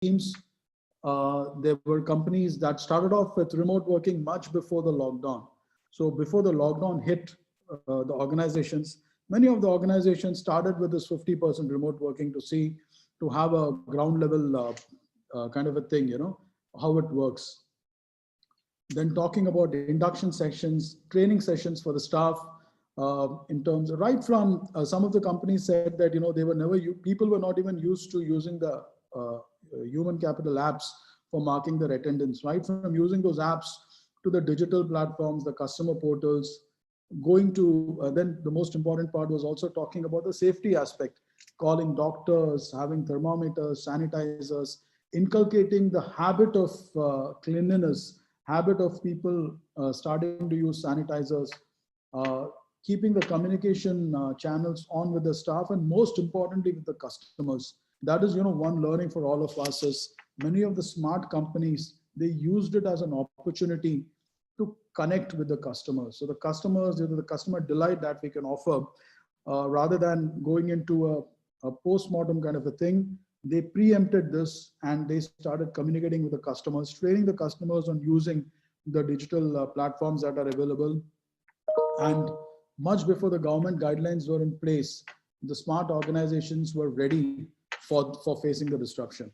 teams. There were companies that started off with remote working much before the lockdown. So before the lockdown hit the organizations, many of the organizations started with this 50% remote working to have a ground level kind of a thing, how it works. Then talking about induction sessions, training sessions for the staff, in terms right from some of the companies said that they were never people were not even used to using the human capital apps for marking their attendance, right from using those apps to the digital platforms, the customer portals, going to then the most important part was also talking about the safety aspect, calling doctors, having thermometers, sanitizers, inculcating the habit of cleanliness, habit of people starting to use sanitizers, keeping the communication channels on with the staff, and most importantly with the customers. That is, one learning for all of us is many of the smart companies, they used it as an opportunity to connect with the customers. So the customers, the customer delight that we can offer, rather than going into a post-mortem kind of a thing, they preempted this and they started communicating with the customers, training the customers on using the digital platforms that are available. And much before the government guidelines were in place, the smart organizations were ready for facing the disruption.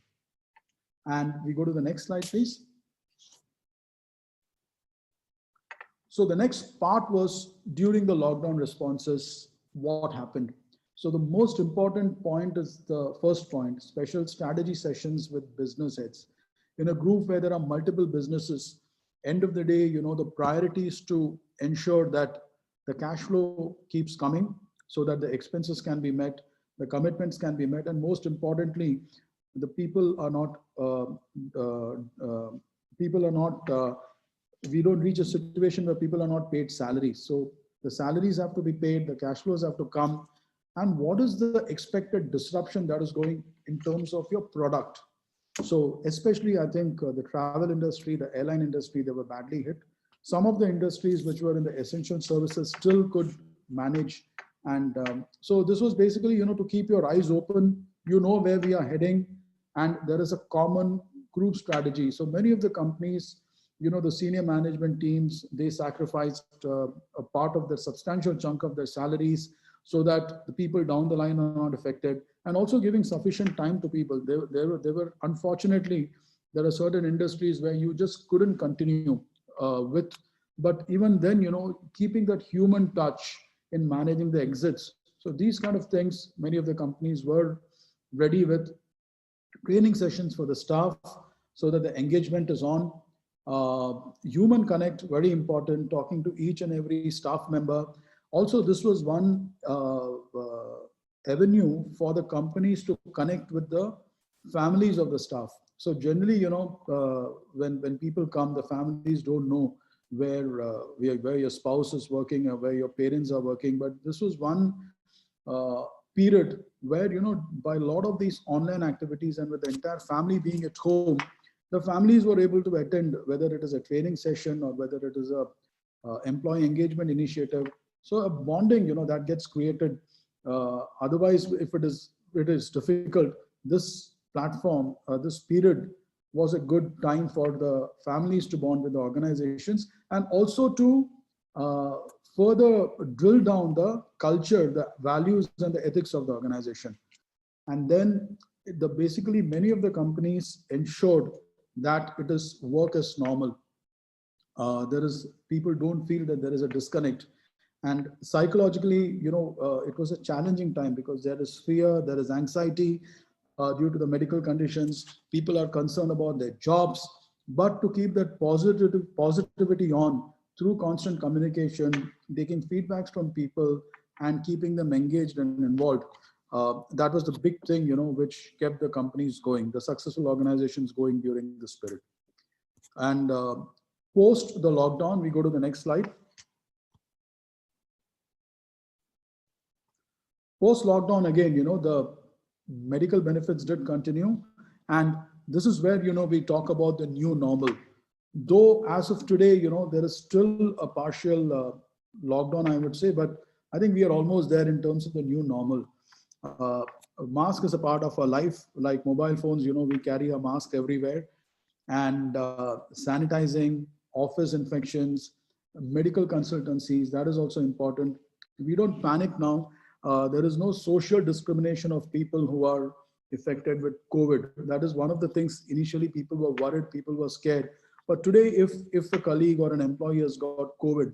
And we go to the next slide, please. So the next part was during the lockdown responses, what happened? So the most important point is the first point, special strategy sessions with business heads. In a group where there are multiple businesses, end of the day, the priority is to ensure that the cash flow keeps coming so that the expenses can be met, the commitments can be met, and most importantly, the people are not, we don't reach a situation where people are not paid salaries. So the salaries have to be paid, the cash flows have to come. And what is the expected disruption that is going in terms of your product? So especially, I think the travel industry, the airline industry, they were badly hit. Some of the industries which were in the essential services still could manage. And so this was basically, to keep your eyes open, where we are heading, and there is a common group strategy. So many of the companies, the senior management teams, they sacrificed a part of their substantial chunk of their salaries so that the people down the line are not affected, and also giving sufficient time to people. There were unfortunately, there are certain industries where you just couldn't continue with, but even then, keeping that human touch in managing the exits. So these kind of things, many of the companies were ready with training sessions for the staff so that the engagement is on. Human connect, very important, talking to each and every staff member. Also, this was one avenue for the companies to connect with the families of the staff. So generally, when people come, the families don't know where your spouse is working or where your parents are working. But this was one period where, by a lot of these online activities and with the entire family being at home, the families were able to attend, whether it is a training session or whether it is a employee engagement initiative. So a bonding, that gets created. Otherwise, if it is difficult, this platform, this period was a good time for the families to bond with the organizations, and also to further drill down the culture, the values and the ethics of the organization. And then basically many of the companies ensured that it is work as normal. People don't feel that there is a disconnect. And psychologically, it was a challenging time because there is fear, there is anxiety due to the medical conditions. People are concerned about their jobs, but to keep that positivity on through constant communication, taking feedbacks from people and keeping them engaged and involved. That was the big thing, which kept the companies going, the successful organizations going during this period. And post the lockdown, we go to the next slide. Post lockdown, again, the medical benefits did continue. And this is where, we talk about the new normal. Though as of today, there is still a partial lockdown, I would say, but I think we are almost there in terms of the new normal. Uh, a mask is a part of our life, like mobile phones, we carry a mask everywhere. And sanitizing, office infections, medical consultancies, that is also important. We don't panic now. There is no social discrimination of people who are affected with COVID. That is one of the things. Initially, people were worried, people were scared. But today, if a colleague or an employee has got COVID,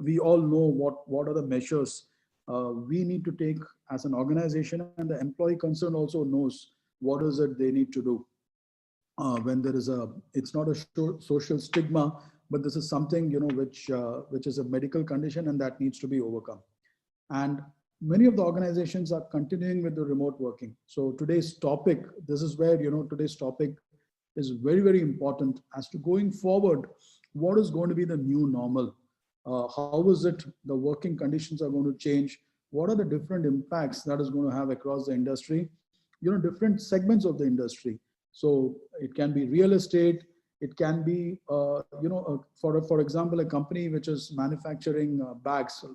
we all know what are the measures we need to take as an organization, and the employee concerned also knows what is it they need to do when there is a, it's not a social stigma, but this is something which is a medical condition and that needs to be overcome. And many of the organizations are continuing with the remote working. So today's topic, this is where today's topic is very, very important as to going forward. What is going to be the new normal? How is it the working conditions are going to change? What are the different impacts that is going to have across the industry? Different segments of the industry. So it can be real estate. It can be, for example, a company which is manufacturing bags.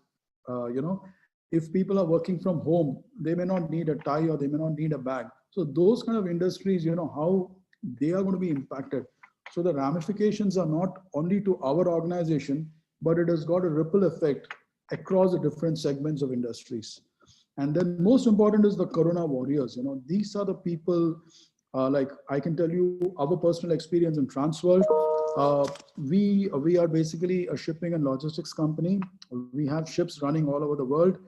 If people are working from home, they may not need a tie or they may not need a bag. So those kind of industries, how they are going to be impacted. So the ramifications are not only to our organization, but it has got a ripple effect across the different segments of industries. And then most important is the Corona warriors. These are the people, like I can tell you our personal experience in Transworld. We are basically a shipping and logistics company. We have ships running all over the world,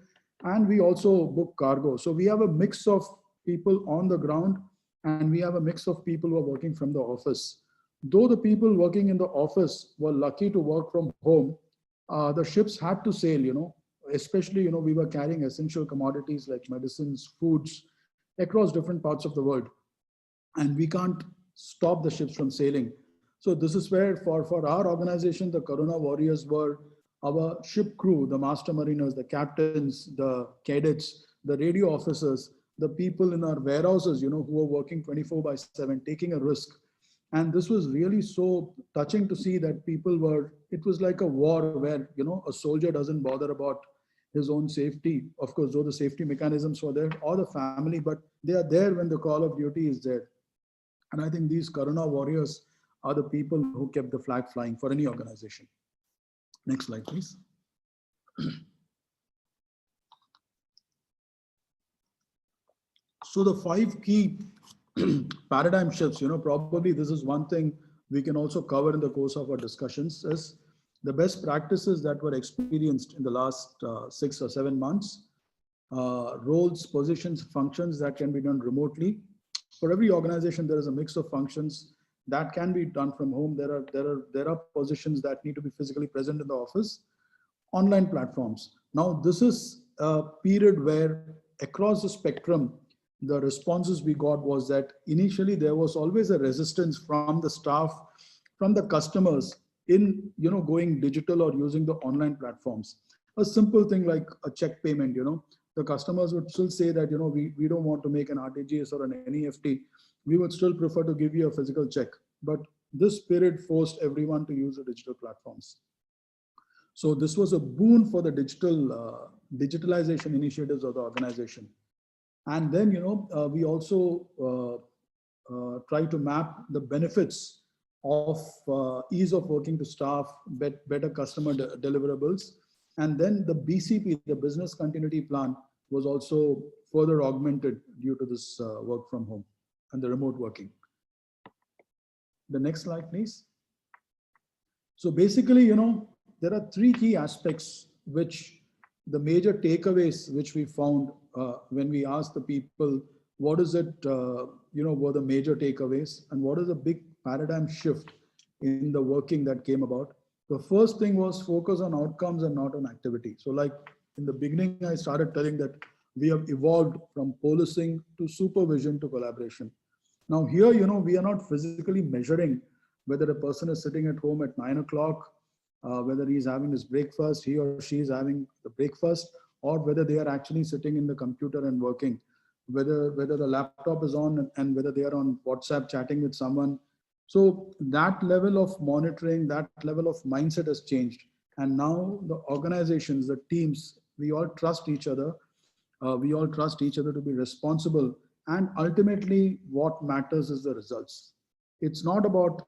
and we also book cargo. So we have a mix of people on the ground, and we have a mix of people who are working from the office. Though the people working in the office were lucky to work from home, the ships had to sail, especially, we were carrying essential commodities like medicines, foods across different parts of the world. And we can't stop the ships from sailing. So this is where for our organization, the Corona warriors were our ship crew, the master mariners, the captains, the cadets, the radio officers, the people in our warehouses, who were working 24/7, taking a risk. And this was really so touching to see that people were, it was like a war where, a soldier doesn't bother about his own safety. Of course, though the safety mechanisms were there, or the family, but they are there when the call of duty is there. And I think these Corona warriors are the people who kept the flag flying for any organization. Next slide, please. So the 5 key paradigm shifts, probably this is one thing we can also cover in the course of our discussions, is the best practices that were experienced in the last 6 or 7 months, roles, positions, functions that can be done remotely. For every organization, there is a mix of functions that can be done from home. There are positions that need to be physically present in the office. Online platforms. Now, this is a period where across the spectrum, the responses we got was that initially there was always a resistance from the staff, from the customers in going digital or using the online platforms. A simple thing like a check payment, the customers would still say that we don't want to make an RTGS or an NEFT. We would still prefer to give you a physical check. But this period forced everyone to use the digital platforms. So this was a boon for the digitalization initiatives of the organization. And then we also try to map the benefits of ease of working to staff, better customer deliverables. And then the BCP, the business continuity plan, was also further augmented due to this work from home and the remote working. The next slide, please. So basically, there are 3 key aspects which the major takeaways which we found when we asked the people, what is it, were the major takeaways and what is a big paradigm shift in the working that came about. The first thing was focus on outcomes and not on activity. So like in the beginning, I started telling that we have evolved from policing to supervision to collaboration. Now here, we are not physically measuring whether a person is sitting at home at 9 o'clock, whether he's having his breakfast, he or she is having the breakfast, or whether they are actually sitting in the computer and working, whether the laptop is on and whether they are on WhatsApp chatting with someone. So that level of monitoring, that level of mindset has changed. And now the organizations, the teams, we all trust each other. We all trust each other to be responsible. And ultimately, what matters is the results. It's not about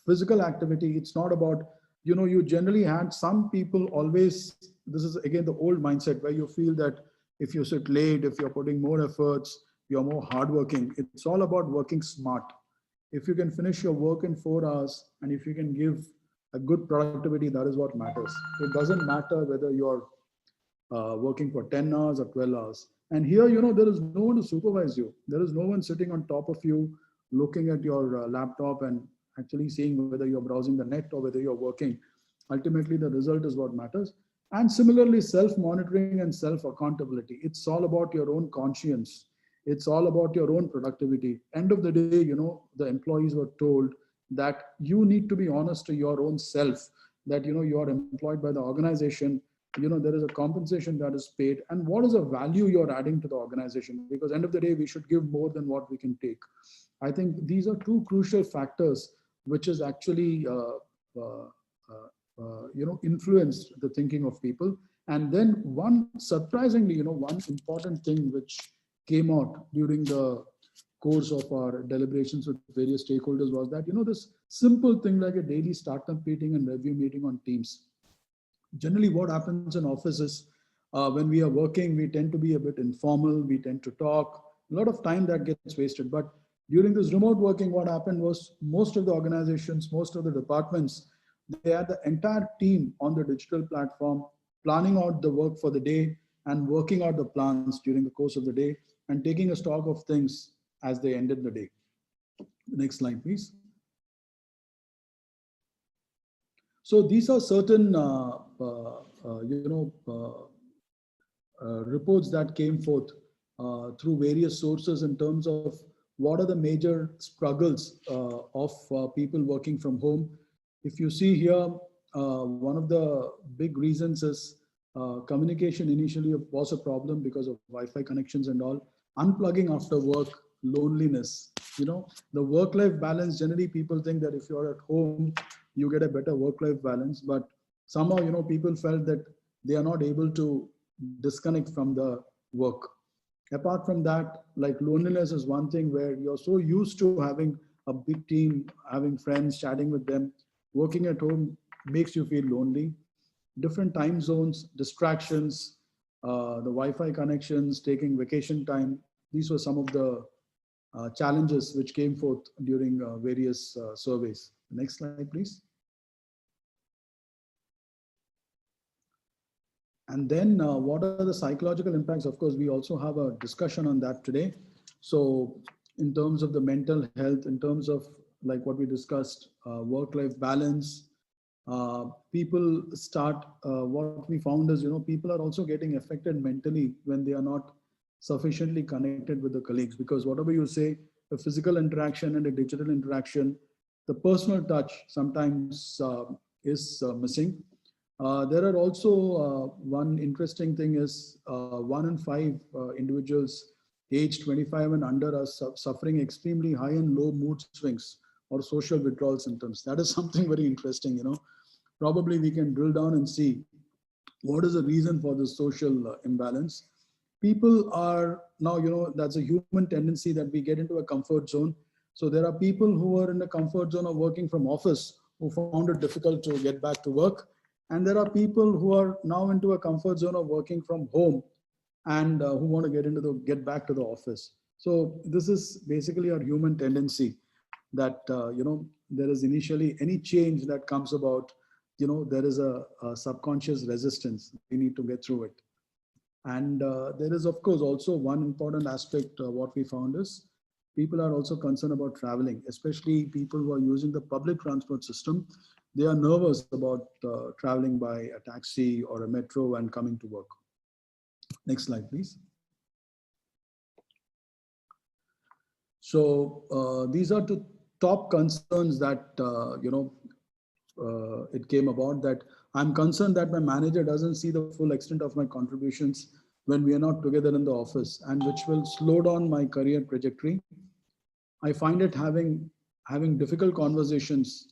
physical activity. It's not about, you generally had some people always, this is again the old mindset where you feel that if you sit late, if you're putting more efforts, you're more hardworking. It's all about working smart. If you can finish your work in 4 hours and if you can give a good productivity, that is what matters. It doesn't matter whether you're working for 10 hours or 12 hours. And here, there is no one to supervise you. There is no one sitting on top of you, looking at your laptop and actually seeing whether you're browsing the net or whether you're working. Ultimately, the result is what matters. And similarly, self-monitoring and self-accountability. It's all about your own conscience. It's all about your own productivity. End of the day, the employees were told that you need to be honest to your own self, that, you are employed by the organization, there is a compensation that is paid, and what is the value you're adding to the organization, because end of the day we should give more than what we can take. I think these are two crucial factors which has actually influenced the thinking of people. And then one surprisingly, one important thing which came out during the course of our deliberations with various stakeholders was that, this simple thing like a daily startup meeting and review meeting on Teams. Generally, what happens in offices, when we are working, we tend to be a bit informal, we tend to talk, a lot of time that gets wasted. But during this remote working, what happened was most of the organizations, most of the departments, they had the entire team on the digital platform, planning out the work for the day and working out the plans during the course of the day and taking a stock of things as they ended the day. Next slide, please. So these are certain, reports that came forth through various sources in terms of what are the major struggles of people working from home. If you see here, one of the big reasons is communication initially was a problem because of Wi-Fi connections and all. Unplugging after work, loneliness. The work-life balance, generally people think that if you're at home, you get a better work-life balance. But somehow, people felt that they are not able to disconnect from the work. Apart from that, like loneliness is one thing where you're so used to having a big team, having friends, chatting with them. Working at home makes you feel lonely. Different time zones, distractions, the Wi-Fi connections, taking vacation time. These were some of the challenges which came forth during various surveys. Next slide, please. And then what are the psychological impacts? Of course, we also have a discussion on that today. So in terms of the mental health, in terms of like what we discussed, work-life balance, people start, what we found is, people are also getting affected mentally when they are not sufficiently connected with the colleagues, because whatever you say, a physical interaction and a digital interaction, the personal touch sometimes is missing. There are also one interesting thing is 1 in 5 individuals aged 25 and under are suffering extremely high and low mood swings or social withdrawal symptoms. That is something very interesting, Probably we can drill down and see what is the reason for this social imbalance. People are now, that's a human tendency that we get into a comfort zone. So there are people who are in the comfort zone of working from office who found it difficult to get back to work. And there are people who are now into a comfort zone of working from home and who want to get back to the office. So this is basically our human tendency that, there is initially any change that comes about, there is a subconscious resistance. We need to get through it. And there is, of course, also one important aspect what we found is people are also concerned about traveling, especially people who are using the public transport system. They are nervous about traveling by a taxi or a metro and coming to work. Next slide, please. So these are the top concerns that, it came about, that I'm concerned that my manager doesn't see the full extent of my contributions when we are not together in the office, and which will slow down my career trajectory. I find it having difficult conversations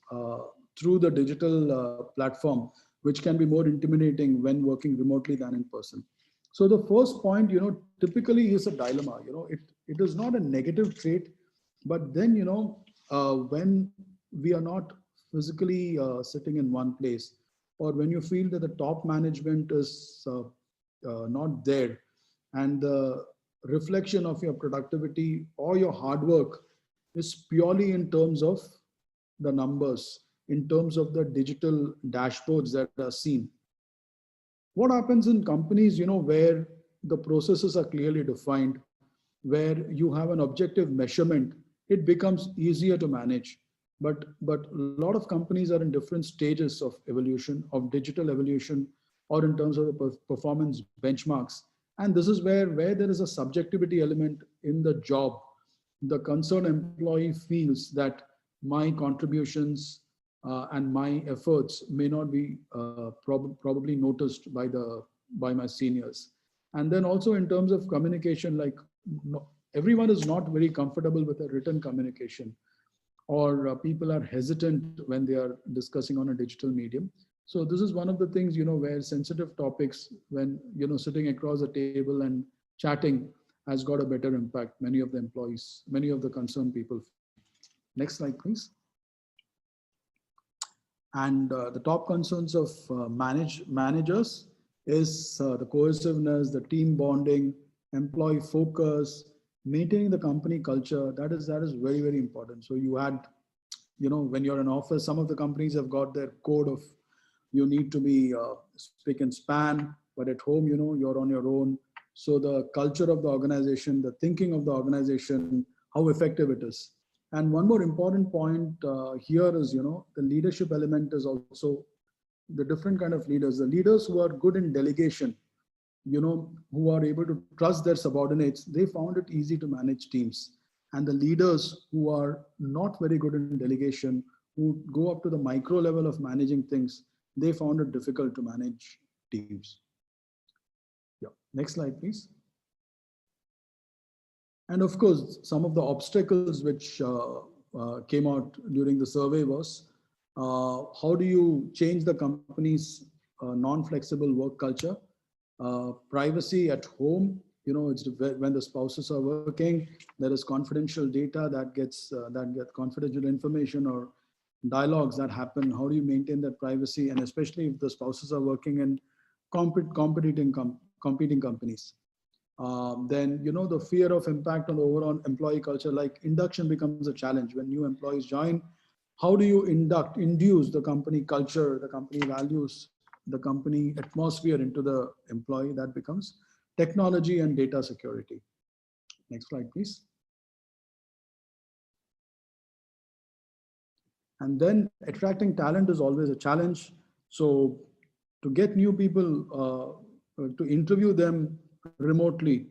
through the digital platform, which can be more intimidating when working remotely than in person. So the first point, typically is a dilemma. It is not a negative trait, but then, when we are not physically sitting in one place, or when you feel that the top management is not there, and the reflection of your productivity or your hard work is purely in terms of the numbers, in terms of the digital dashboards that are seen. What happens in companies, where the processes are clearly defined, where you have an objective measurement, it becomes easier to manage. But a lot of companies are in different stages of evolution, of digital evolution, or in terms of the performance benchmarks. And this is where there is a subjectivity element in the job. The concerned employee feels that my contributions and my efforts may not be probably noticed by my seniors. And then also in terms of communication, like everyone is not very comfortable with a written communication, or people are hesitant when they are discussing on a digital medium. So this is one of the things, where sensitive topics, when, sitting across a table and chatting, has got a better impact. Many of the employees, many of the concerned people. Next slide, please. And the top concerns of managers is the cohesiveness, the team bonding, employee focus, maintaining the company culture. That is very, very important. So you had, when you're in office, some of the companies have got their code of, you need to be spick and span, but at home, you're on your own. So the culture of the organization, the thinking of the organization, how effective it is. And one more important point here is, the leadership element is also the different kind of leaders. The leaders who are good in delegation, who are able to trust their subordinates, they found it easy to manage teams. And the leaders who are not very good in delegation, who go up to the micro level of managing things, they found it difficult to manage teams. Yeah, next slide, please. And of course, some of the obstacles which came out during the survey was, how do you change the company's non-flexible work culture? Privacy at home, it's when the spouses are working, there is confidential data that gets confidential information or dialogues that happen. How do you maintain that privacy? And especially if the spouses are working in competing companies. Then, the fear of impact on the overall employee culture, like induction becomes a challenge. When new employees join, how do you induce the company culture, the company values, the company atmosphere into the employee? That becomes technology and data security. Next slide, please. And then attracting talent is always a challenge. So to get new people, to interview them remotely,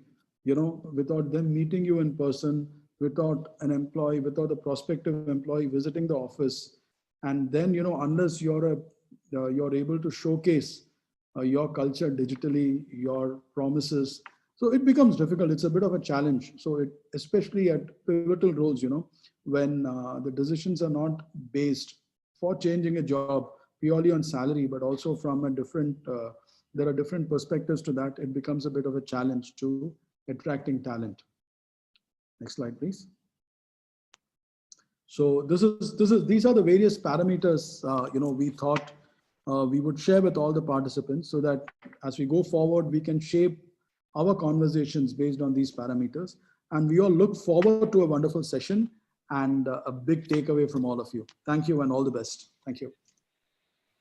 without them meeting you in person, without a prospective employee visiting the office, and then, unless you're able to showcase your culture digitally, your promises, so it becomes difficult. It's a bit of a challenge. So especially at pivotal roles, when the decisions are not based for changing a job purely on salary, but also from a different, there are different perspectives to that. It becomes a bit of a challenge to attracting talent. Next slide, please. So these are the various parameters, we thought we would share with all the participants, so that as we go forward, we can shape our conversations based on these parameters. And we all look forward to a wonderful session and a big takeaway from all of you. Thank you and all the best. Thank you.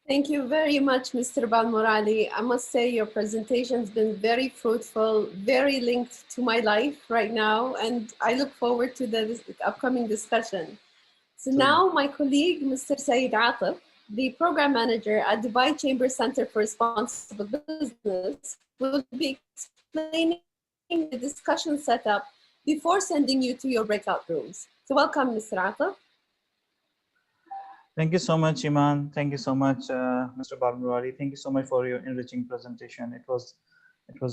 Thank you very much, Mr. Balmorali. I must say your presentation has been very fruitful, very linked to my life right now, and I look forward to the upcoming discussion. So now my colleague, Mr. Saeed Atif, the program manager at Dubai Chamber Center for Responsible Business, will be explaining the discussion setup before sending you to your breakout rooms. So welcome, Mr. Atif. Thank you so much, Iman. Thank you so much, Mr. Balmurari. Thank you so much for your enriching presentation. It was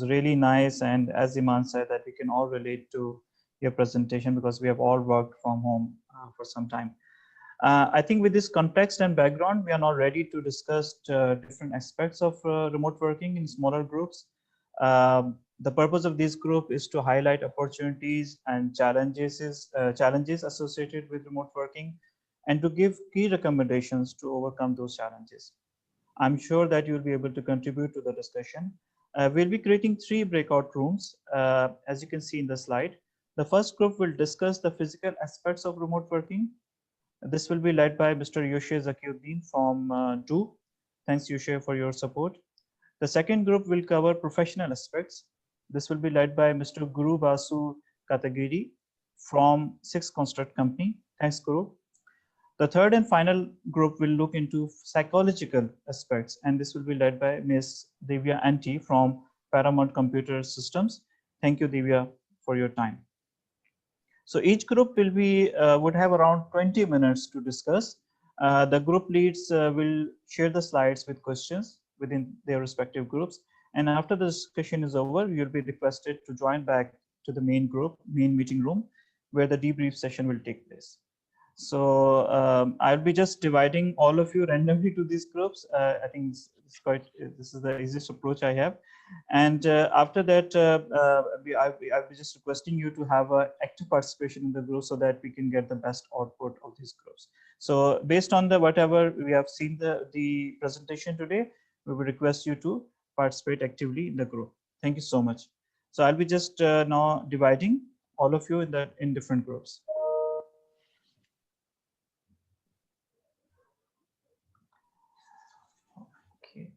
really nice, and as Iman said, that we can all relate to your presentation because we have all worked from home for some time. I think with this context and background, we are now ready to discuss different aspects of remote working in smaller groups. The purpose of this group is to highlight opportunities and challenges associated with remote working and to give key recommendations to overcome those challenges. I'm sure that you'll be able to contribute to the discussion. We'll be creating 3 breakout rooms, as you can see in the slide. The first group will discuss the physical aspects of remote working. This will be led by Mr. Yoshe Zakiuddin from DO. Thanks, Yoshe, for your support. The second group will cover professional aspects. This will be led by Mr. Guru Basu Katagiri from Six Construct Company. Thanks, Guru. The third and final group will look into psychological aspects, and this will be led by Ms. Divya Anti from Paramount Computer Systems. Thank you, Divya, for your time. So each group will be would have around 20 minutes to discuss. The group leads will share the slides with questions within their respective groups. And after the discussion is over, you'll be requested to join back to the main meeting room, where the debrief session will take place. So I'll be just dividing all of you randomly to these groups. I think this is the easiest approach I have. And after that, I'll be just requesting you to have an active participation in the group so that we can get the best output of these groups. So based on the whatever we have seen the presentation today, we will request you to participate actively in the group. Thank you so much. So I'll be just now dividing all of you in different groups. Okay.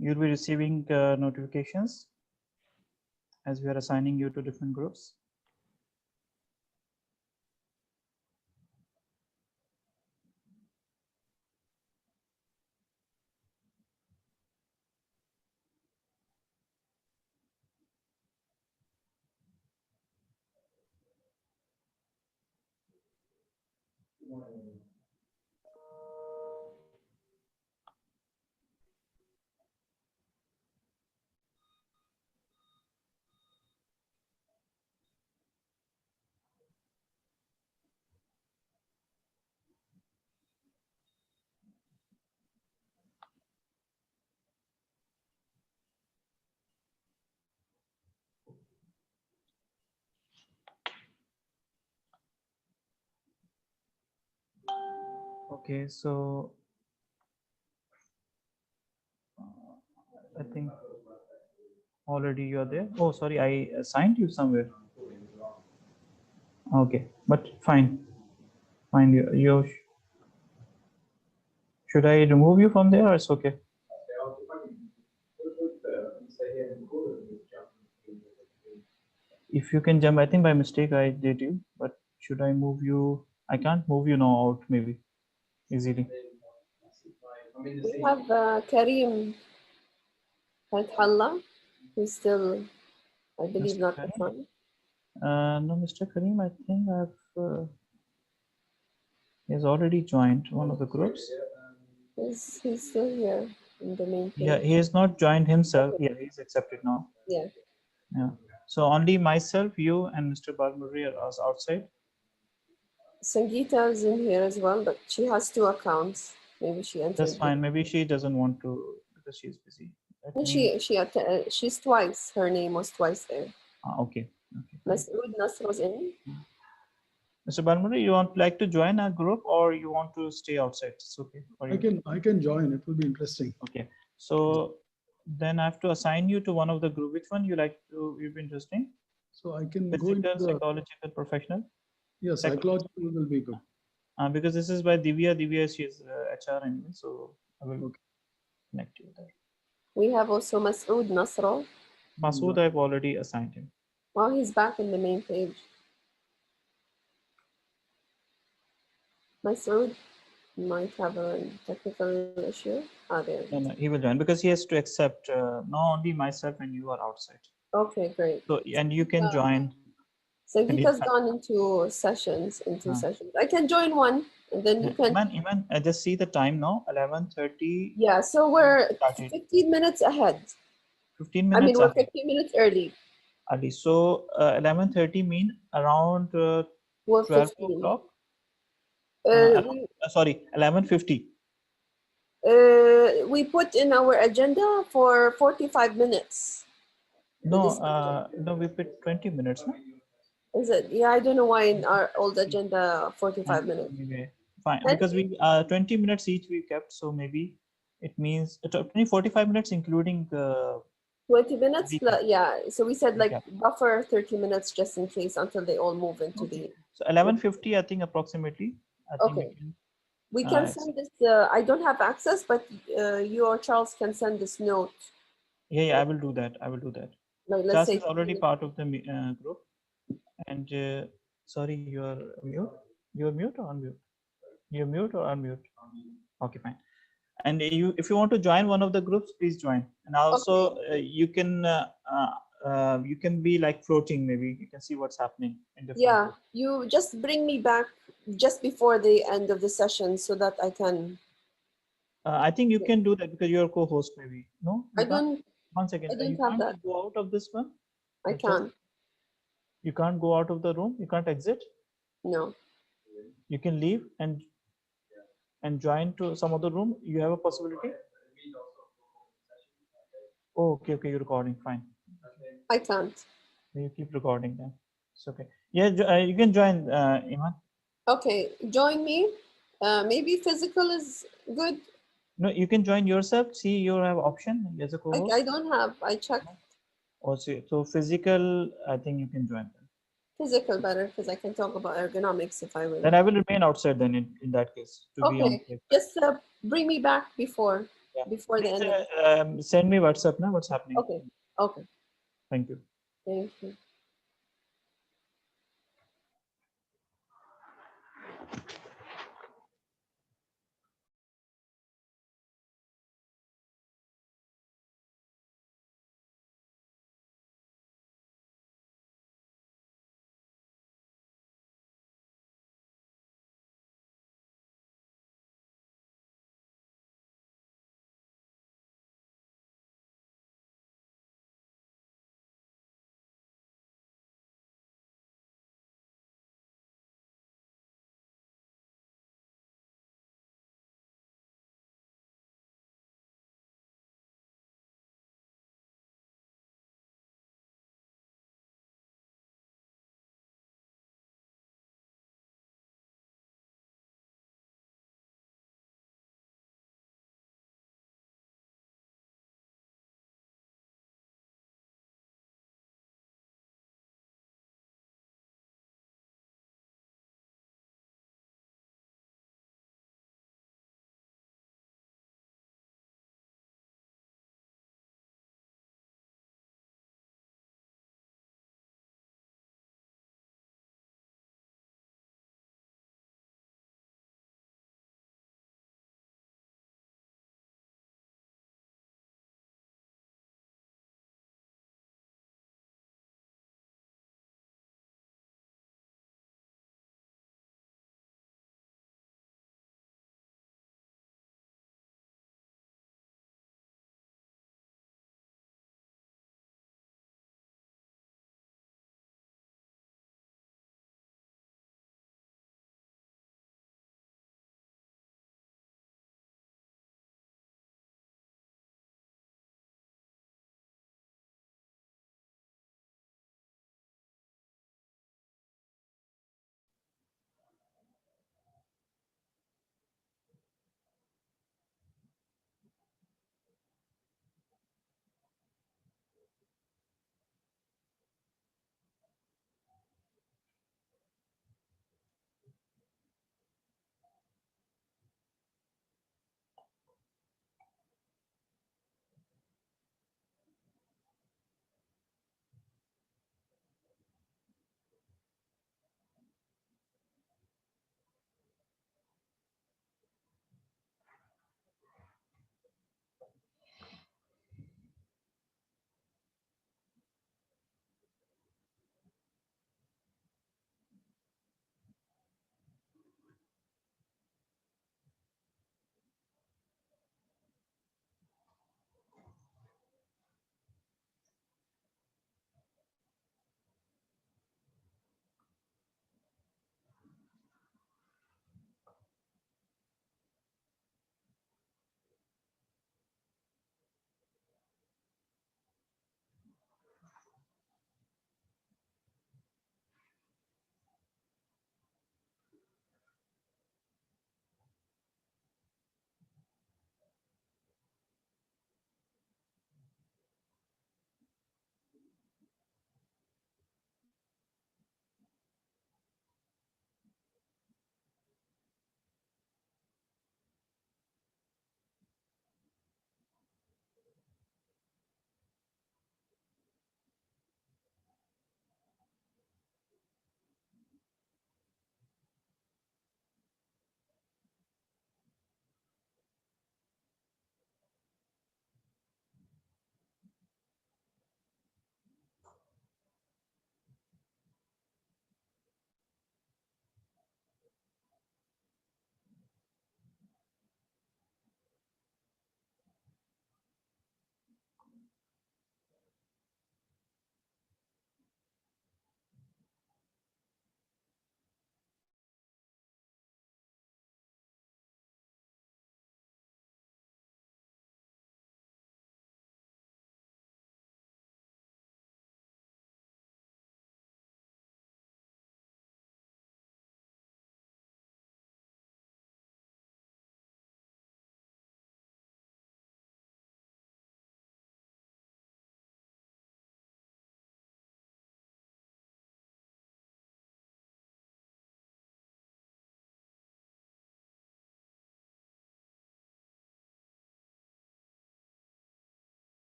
You'll be receiving notifications as we are assigning you to different groups. Okay, so I think already you are there. Oh, sorry, I assigned you somewhere. Okay, but fine. You should I remove you from there or it's okay? If you can jump, I think by mistake I did you, but should I move you? I can't move you now out maybe easily. We have Karim Fathallah, who's still, I believe, Mr. not Karim? assigned. No, Mr. Karim, I think he's already joined one of the groups. He's still here in the main page. Yeah, he has not joined himself. Yeah, he's accepted now. Yeah. Yeah. So only myself, you, and Mr. Balmuri are outside. Sangeeta is in here as well, but she has 2 accounts. Maybe she entered. That's fine. Maybe she doesn't want to because she's busy. And she's twice. Her name was twice there. Okay. Masood Nasr was in. Mr. Balmuri, you want like to join our group or you want to stay outside? It's okay for you. I can join. It will be interesting. Okay. So then I have to assign you to one of the group. Which one you like to? You've been interesting. So I can Physical, go into the psychological, professional. Yeah, psychological will be good. Because this is by Divya. Divya, she is HR anyway, so I will connect you there. We have also Masood Nasr. Masood, I've already assigned him. Well, he's back in the main page. Masood. Might have a technical issue. Ah, there. No, he will join because he has to accept not only myself and you are outside. Okay, great. So and you can join. So he And has gone into sessions, Huh. I can join one, and then you can. Iman, just see the time now. 11:30. Yeah, so we're Started. 15 minutes ahead. 15 I mean, minutes we're ahead. 15 minutes early. Ali. So 11:30 mean around We're 12 15. o'clock. We, Sorry, 11:50. we put in our agenda for 45 minutes. No, no, we put 20 minutes. No? Is it? Yeah, I don't know why in our old agenda 45 minutes. Anyway, fine. And Because we 20 minutes each we kept, so maybe it means 45 minutes including 20 minutes, recap. yeah. So we said like Recap. buffer 30 minutes just in case until they all move into Okay. the. So 11:50, I think approximately. I think Okay. We we can can. send this. I don't have access, but you or Charles can send this note. Yeah, I will do that. I will do that. Like, let's Charles say is already part of the group. And sorry, you're mute. You're mute or unmute? You're mute or unmute? Okay, fine. And if you want to join one of the groups, please join. And also you can be like floating. Maybe you can see what's happening in different. Yeah, groups. you just bring me back just before the end of the session so that I can. I think you can do that because you're a co-host. Maybe no. I You can't. don't. One second. I don't You have can't that. go out of this one. I can't. You can't go out of the room. You can't exit. No. You can leave and join to some other room. You have a possibility. Oh, okay. You're recording. Fine. I can't. You keep recording then. It's okay. Yeah, you can join, Iman. Okay, join me. Maybe physical is good. No, you can join yourself. See, you have option as a co-host. I don't have. I checked. Also, so physical, I think you can join them. Physical better because I can talk about ergonomics if I will. Then I will remain outside then in that case to be on. Okay, just bring me back before the end of it. Send me WhatsApp now. What's happening? Okay. Thank you. Thank you.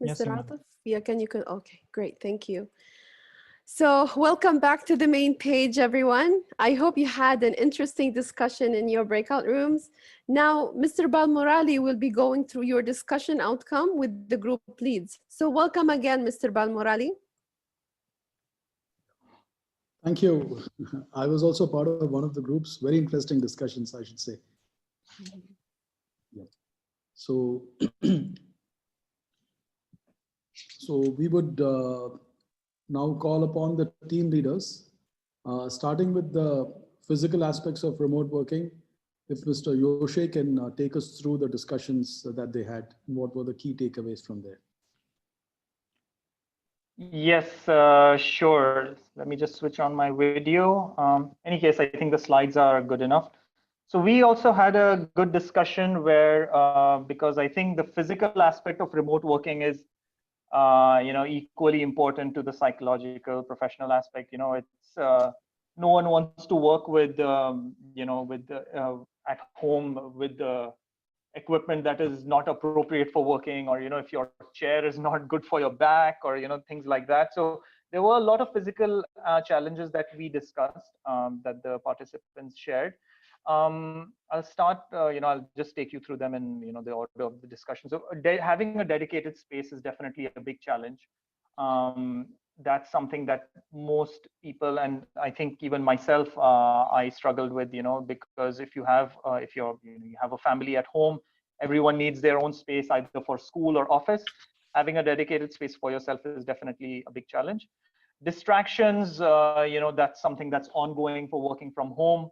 Yes, Mr. Iman. Atif? Yeah, okay, great, thank you. So welcome back to the main page, everyone. I hope you had an interesting discussion in your breakout rooms. Now, Mr. Balmorali will be going through your discussion outcome with the group leads. So welcome again, Mr. Balmorali. Thank you. I was also part of one of the groups. Very interesting discussions, I should say. Yeah. So, so we would now call upon the team leaders, starting with the physical aspects of remote working. If Mr. Yoshe can take us through the discussions that they had, and what were the key takeaways from there? Yes, sure. Let me just switch on my video. Any case, I think the slides are good enough. So we also had a good discussion where, because I think the physical aspect of remote working is, equally important to the psychological, professional aspect. It's no one wants to work with, at home with the equipment that is not appropriate for working, or if your chair is not good for your back, or things like that. So there were a lot of physical challenges that we discussed, that the participants shared. I'll start, I'll just take you through them in the order of the discussion. So having a dedicated space is definitely a big challenge. That's something that most people, and I think even myself, I struggled with, because if you have you have a family at home, everyone needs their own space either for school or office. Having a dedicated space for yourself is definitely a big challenge. Distractions, that's something that's ongoing for working from home.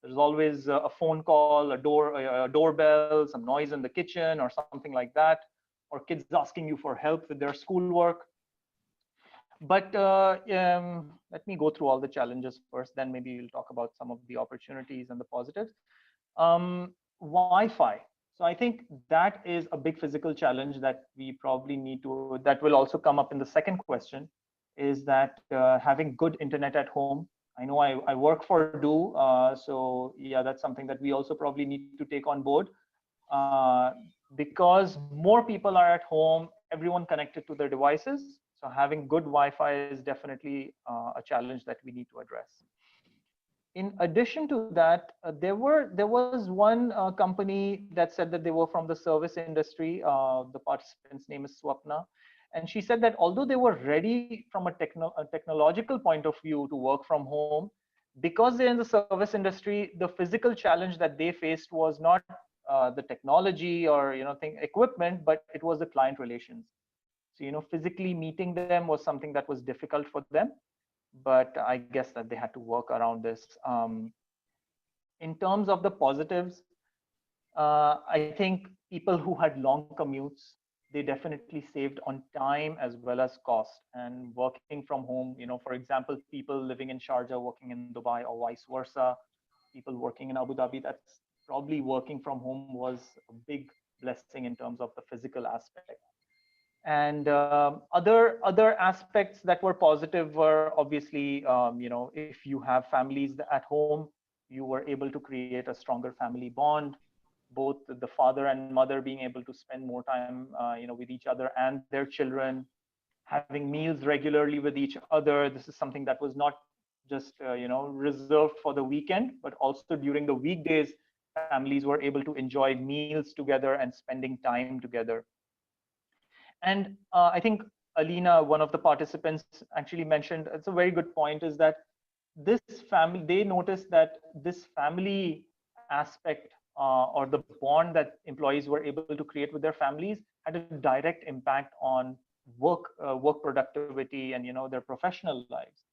There's always a phone call, a doorbell, some noise in the kitchen or something like that, or kids asking you for help with their schoolwork. But let me go through all the challenges first, then maybe we'll talk about some of the opportunities and the positives. Wi-Fi. So I think that is a big physical challenge that we probably need to, that will also come up in the second question, is that having good internet at home. I know I work for Do, so yeah, that's something that we also probably need to take on board, because more people are at home, everyone connected to their devices. So having good Wi-Fi is definitely a challenge that we need to address. In addition to that, there was one company that said that they were from the service industry. The participant's name is Swapna. And she said that although they were ready from a technological point of view to work from home, because they're in the service industry, the physical challenge that they faced was not the technology or equipment, but it was the client relations. So physically meeting them was something that was difficult for them, but I guess that they had to work around this. In terms of the positives, I think people who had long commutes, they definitely saved on time as well as cost. And working from home, for example, people living in Sharjah working in Dubai, or vice versa, people working in Abu Dhabi, that's probably working from home was a big blessing in terms of the physical aspect. And other aspects that were positive were obviously, if you have families at home, you were able to create a stronger family bond, both the father and mother being able to spend more time, with each other and their children, having meals regularly with each other. This is something that was not just, reserved for the weekend, but also during the weekdays, families were able to enjoy meals together and spending time together. And I think Alina, one of the participants, actually mentioned, it's a very good point, is that this family, they noticed that this family aspect, or the bond that employees were able to create with their families, had a direct impact on work productivity and their professional lives.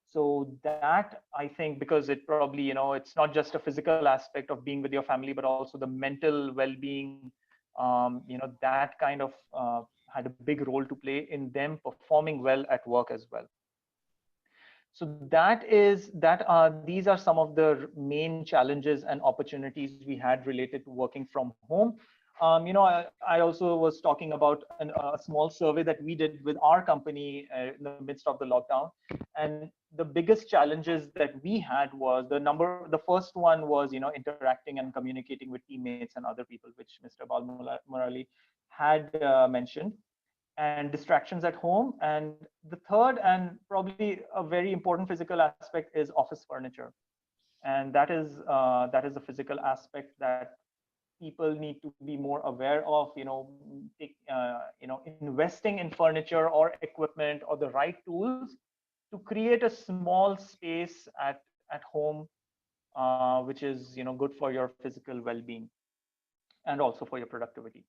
So that, I think, because it probably, it's not just a physical aspect of being with your family, but also the mental well-being, that kind of had a big role to play in them performing well at work as well. So these are some of the main challenges and opportunities we had related to working from home. I also was talking about a small survey that we did with our company in the midst of the lockdown. And the biggest challenges that we had was the first one was, interacting and communicating with teammates and other people, which Mr. Balmorali had mentioned. and distractions at home. And the third and probably a very important physical aspect is office furniture. And that is a physical aspect that people need to be more aware of, investing in furniture or equipment or the right tools to create a small space at home, which is good for your physical well-being and also for your productivity.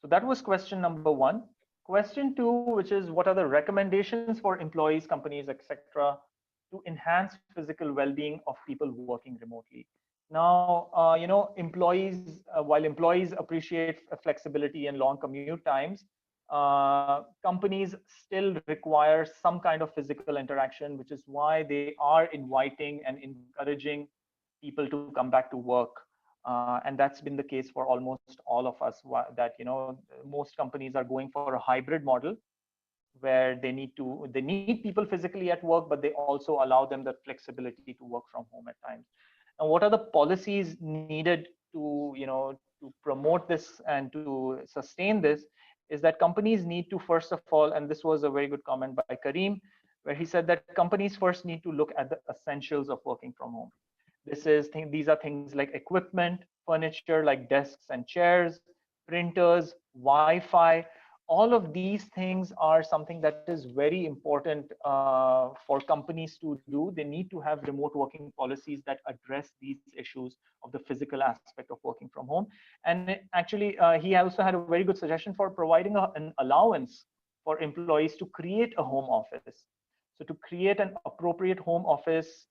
So that was question number one. Question two, which is what are the recommendations for employees, companies, etc., to enhance physical well-being of people working remotely. Now, employees, while employees appreciate flexibility and long commute times, companies still require some kind of physical interaction, which is why they are inviting and encouraging people to come back to work. And that's been the case for almost all of us, that most companies are going for a hybrid model where they need people physically at work, but they also allow them the flexibility to work from home at times. And what are the policies needed to to promote this and to sustain this is that companies need to, first of all, and this was a very good comment by Kareem, where he said that companies first need to look at the essentials of working from home. These are things like equipment, furniture like desks and chairs, printers, Wi-Fi. All of these things are something that is very important for companies to do. They need to have remote working policies that address these issues of the physical aspect of working from home. And actually, he also had a very good suggestion for providing an allowance for employees to create a home office. So to create an appropriate home office,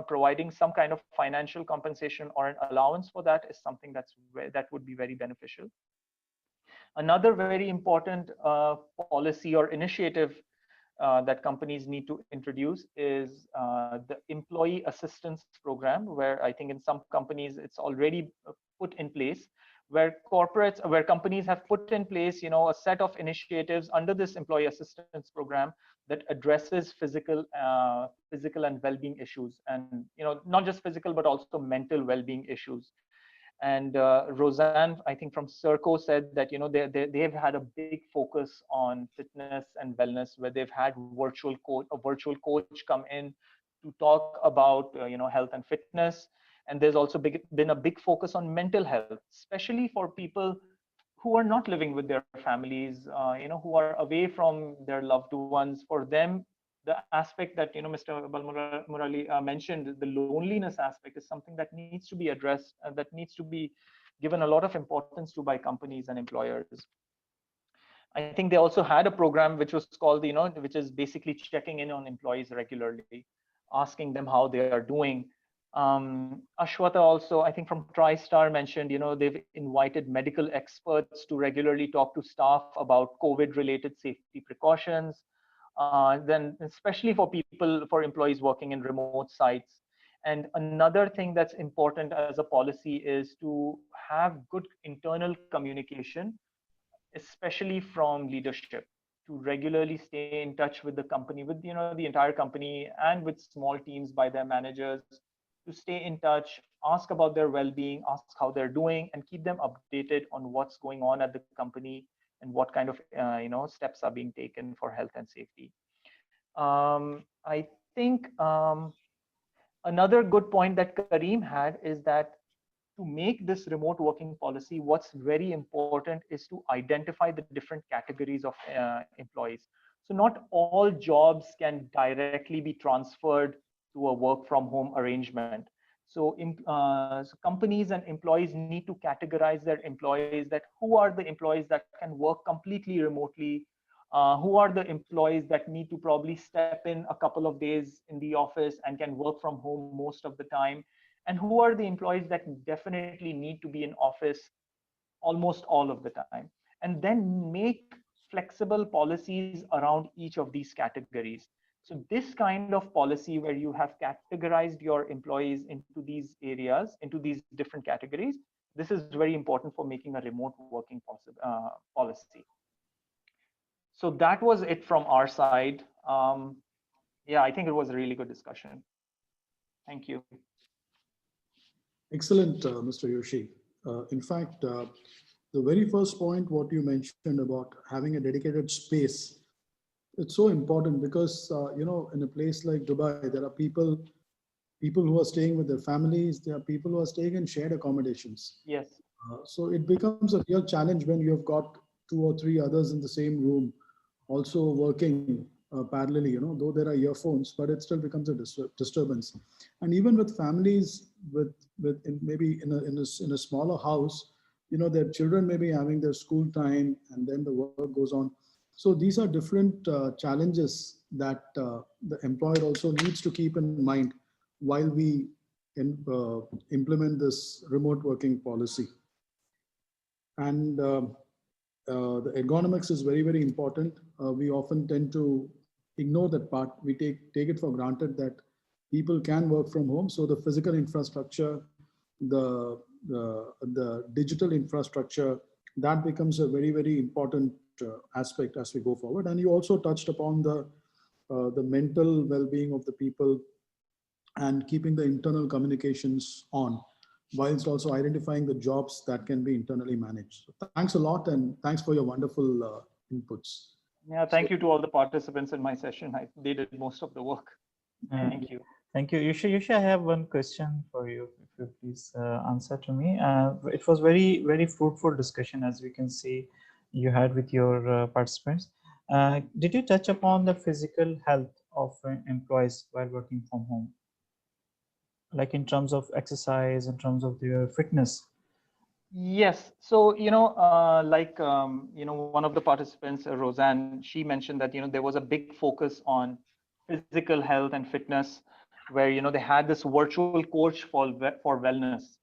providing some kind of financial compensation or an allowance for that is something that would be very beneficial. Another very important policy or initiative that companies need to introduce is the employee assistance program, where I think in some companies it's already put in place, where companies have put in place, a set of initiatives under this employee assistance program that addresses physical and well-being issues, and not just physical but also mental well-being issues. And Roseanne, I think from Circo, said that they've had a big focus on fitness and wellness, where they've had a virtual coach come in to talk about health and fitness. And there's also been a big focus on mental health, especially for people who are not living with their families, who are away from their loved ones. For them, the aspect that Mr. Balmurali mentioned, the loneliness aspect, is something that needs to be addressed, that needs to be given a lot of importance to by companies and employers. I think they also had a program which was called, which is basically checking in on employees regularly, asking them how they are doing. Ashwata also, I think from TriStar, mentioned, they've invited medical experts to regularly talk to staff about COVID-related safety precautions. Then especially for employees working in remote sites. And another thing that's important as a policy is to have good internal communication, especially from leadership, to regularly stay in touch with the company, with the entire company, and with small teams by their managers, to stay in touch, ask about their well-being, ask how they're doing, and keep them updated on what's going on at the company and what kind of steps are being taken for health and safety. I think another good point that Kareem had is that to make this remote working policy, what's very important is to identify the different categories of employees. So not all jobs can directly be transferred to a work from home arrangement. So, so companies and employees need to categorize their employees, that who are the employees that can work completely remotely, who are the employees that need to probably step in a couple of days in the office and can work from home most of the time, and who are the employees that definitely need to be in office almost all of the time, and then make flexible policies around each of these categories. So this kind of policy, where you have categorized your employees into these areas, into these different categories, this is very important for making a remote working policy. So that was it from our side. Yeah, I think it was a really good discussion. Thank you. Excellent, Mr. Yoshi. In fact, the very first point, what you mentioned about having a dedicated space, it's so important because, in a place like Dubai, there are people who are staying with their families. There are people who are staying in shared accommodations. Yes. So it becomes a real challenge when you've got two or three others in the same room also working parallelly, though there are earphones, but it still becomes a disturbance. And even with families, maybe in a smaller house, their children may be having their school time and then the work goes on. So these are different challenges that the employer also needs to keep in mind while we implement this remote working policy. And the ergonomics is very, very important. We often tend to ignore that part. We take it for granted that people can work from home. So the physical infrastructure, the digital infrastructure, that becomes a very, very important aspect as we go forward. And you also touched upon the mental well-being of the people and keeping the internal communications on, whilst also identifying the jobs that can be internally managed. So thanks a lot, and thanks for your wonderful inputs. Yeah, thank you to all the participants in my session. They did most of the work. Thank you. Thank you. Yusha, I have one question for you, if you please answer to me. It was very, very fruitful discussion, as we can see you had with your participants. Did you touch upon the physical health of employees while working from home? Like in terms of exercise, in terms of their fitness? Yes. So, one of the participants, Roseanne, she mentioned that, there was a big focus on physical health and fitness, where, they had this virtual coach for wellness.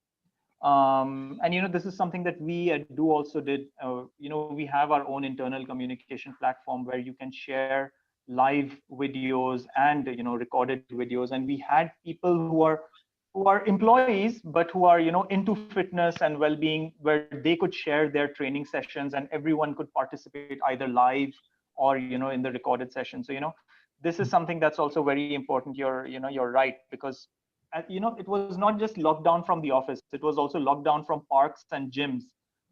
And, this is something that we do also did. We have our own internal communication platform where you can share live videos and, recorded videos. And we had people who are employees, but who are, into fitness and well-being, where they could share their training sessions and everyone could participate either live or, in the recorded session. So, this is something that's also very important. You're right, because it was not just lockdown from the office, it was also lockdown from parks and gyms.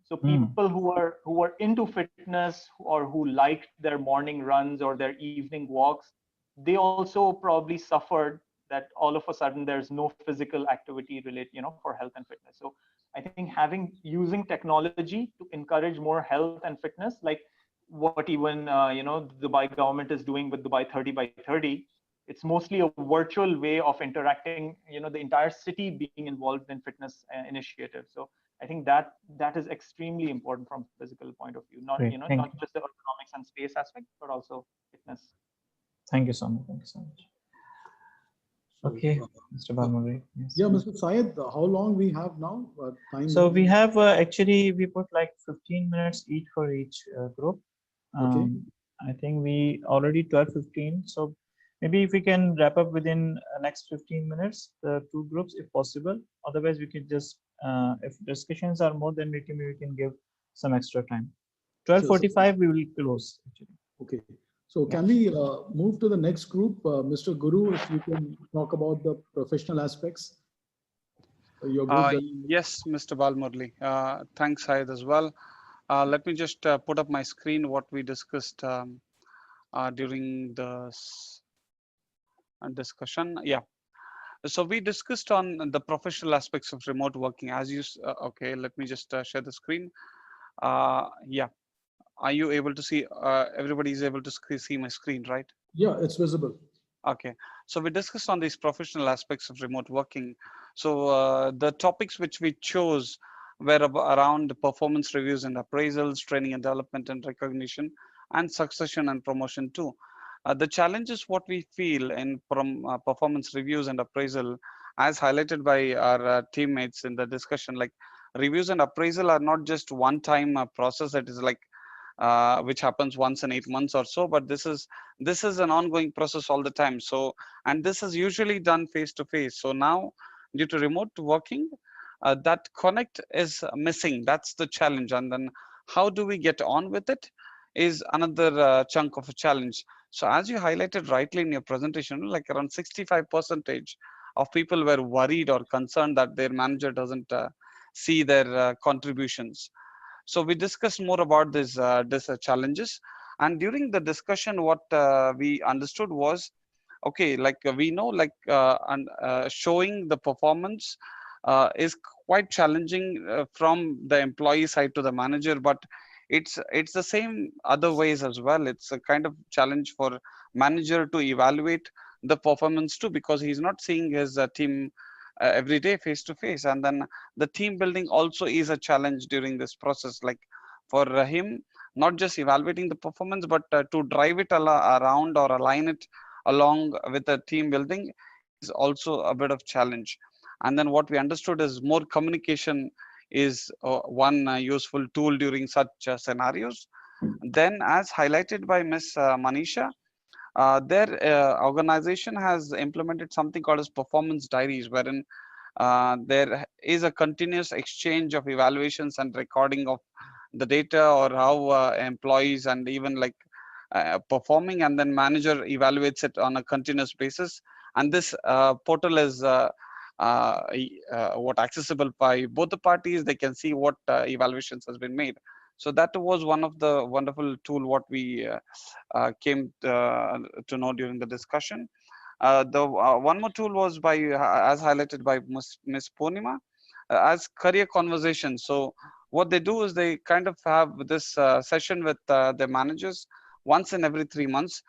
So people who were into fitness or who liked their morning runs or their evening walks, they also probably suffered that all of a sudden there's no physical activity related, for health and fitness. So I think using technology to encourage more health and fitness, like what even Dubai government is doing with Dubai 30 by 30, it's mostly a virtual way of interacting, the entire city being involved in fitness initiatives. So I think that is extremely important from physical point of view, not not just the ergonomics and space aspect, but also fitness. Thank you so much. Thank you so much. Okay, Mr. Balmuri. Yes. Yeah, Mr. Syed, how long we have now? Time. So we have actually we put like 15 minutes each for each group. Okay. I think we already 12:15. So maybe if we can wrap up within next 15 minutes, the two groups, if possible. Otherwise, we can just if discussions are more, then we can give some extra time. 12:45 we will close actually. Okay. So can we move to the next group, Mr. Guru, if you can talk about the professional aspects? Your group yes, Mr. Balmurli. Thanks, Syed, as well. Let me just put up my screen, what we discussed during the discussion. Yeah. So we discussed on the professional aspects of remote working. As you, okay, let me just share the screen. Yeah. Are you able to see, everybody is able to see my screen, right? Yeah, it's visible. Okay, so we discussed on these professional aspects of remote working. So the topics which we chose were around performance reviews and appraisals, training and development and recognition, and succession and promotion too. The challenges what we feel in from performance reviews and appraisal, as highlighted by our teammates in the discussion, like reviews and appraisal are not just one-time process that is like which happens once in 8 months or so, but this is an ongoing process all the time. So, and this is usually done face to face. So now, due to remote working, that connect is missing. That's the challenge. And then how do we get on with it is another chunk of a challenge. So as you highlighted rightly in your presentation, like around 65% of people were worried or concerned that their manager doesn't see their contributions. So we discussed more about these challenges, and during the discussion, what we understood was, okay, like we know, like showing the performance is quite challenging from the employee side to the manager, but it's the same other ways as well. It's a kind of challenge for manager to evaluate the performance too, because he's not seeing his team every day face to face. And then the team building also is a challenge during this process, like for him, not just evaluating the performance, but to drive it around or align it along with the team building is also a bit of challenge. And then what we understood is more communication is one useful tool during such scenarios. Then, as highlighted by Ms. Manisha, their organization has implemented something called as performance diaries, wherein there is a continuous exchange of evaluations and recording of the data, or how employees and even like performing, and then manager evaluates it on a continuous basis. And this portal is what accessible by both the parties. They can see what evaluations has been made. So that was one of the wonderful tool what we came to know during the discussion. The one more tool was by, as highlighted by Ms. Purnima, as career conversations. So what they do is they kind of have this session with their managers once in every 3 months,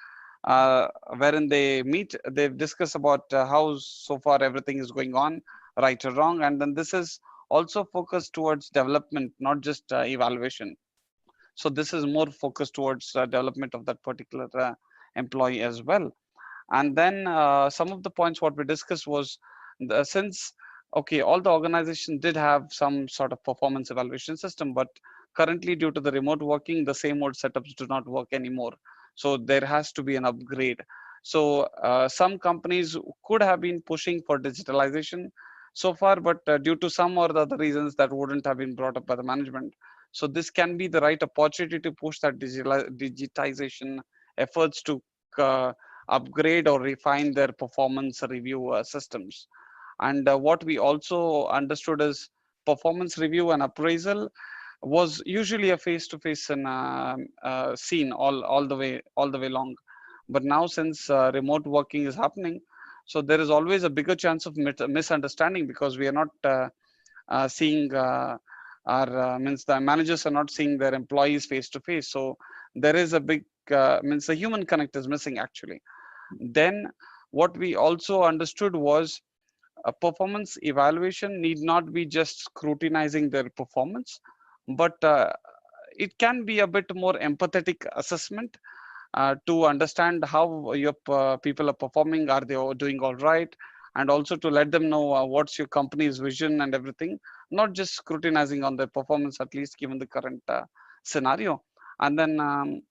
wherein they meet, they discuss about how so far everything is going on, right or wrong. And then this is also focused towards development, not just evaluation. So this is more focused towards development of that particular employee as well. And then some of the points what we discussed was, since okay, all the organizations did have some sort of performance evaluation system, but currently due to the remote working, the same old setups do not work anymore. So there has to be an upgrade. So some companies could have been pushing for digitalization so far, but due to some or the other reasons, that wouldn't have been brought up by the management. So this can be the right opportunity to push that digitization efforts to upgrade or refine their performance review systems. And what we also understood is performance review and appraisal was usually a face-to-face scene all the way long. But now, since remote working is happening, so there is always a bigger chance of misunderstanding, because we are not seeing our means the managers are not seeing their employees face to face. So there is a big means the human connect is missing actually. Then what we also understood was a performance evaluation need not be just scrutinizing their performance, but it can be a bit more empathetic assessment to understand how your people are performing. Are they all doing all right? And also to let them know what's your company's vision and everything, not just scrutinizing on their performance, at least given the current scenario. And then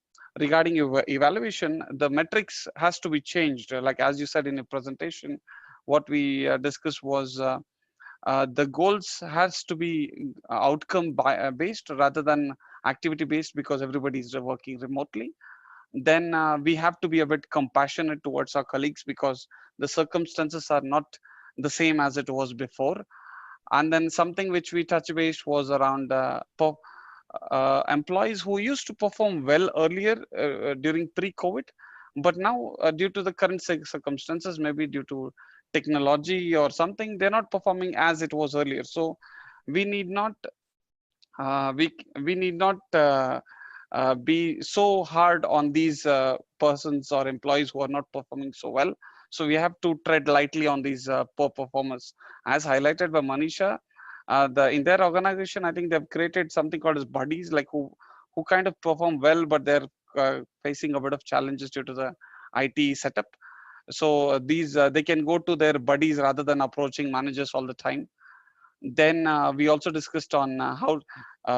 regarding your evaluation, the metrics has to be changed. Like as you said in your presentation, what we discussed was the goals has to be outcome based rather than activity based, because everybody is working remotely. Then we have to be a bit compassionate towards our colleagues, because the circumstances are not the same as it was before. And then something which we touch base was around employees who used to perform well earlier during pre-COVID, but now due to the current circumstances, maybe due to technology or something, they're not performing as it was earlier. So we need not we need not be so hard on these persons or employees who are not performing so well. So we have to tread lightly on these poor performers, as highlighted by Manisha. In their organization, I think they've created something called as buddies, like who kind of perform well, but they're facing a bit of challenges due to the IT setup. So these they can go to their buddies rather than approaching managers all the time. Then we also discussed on how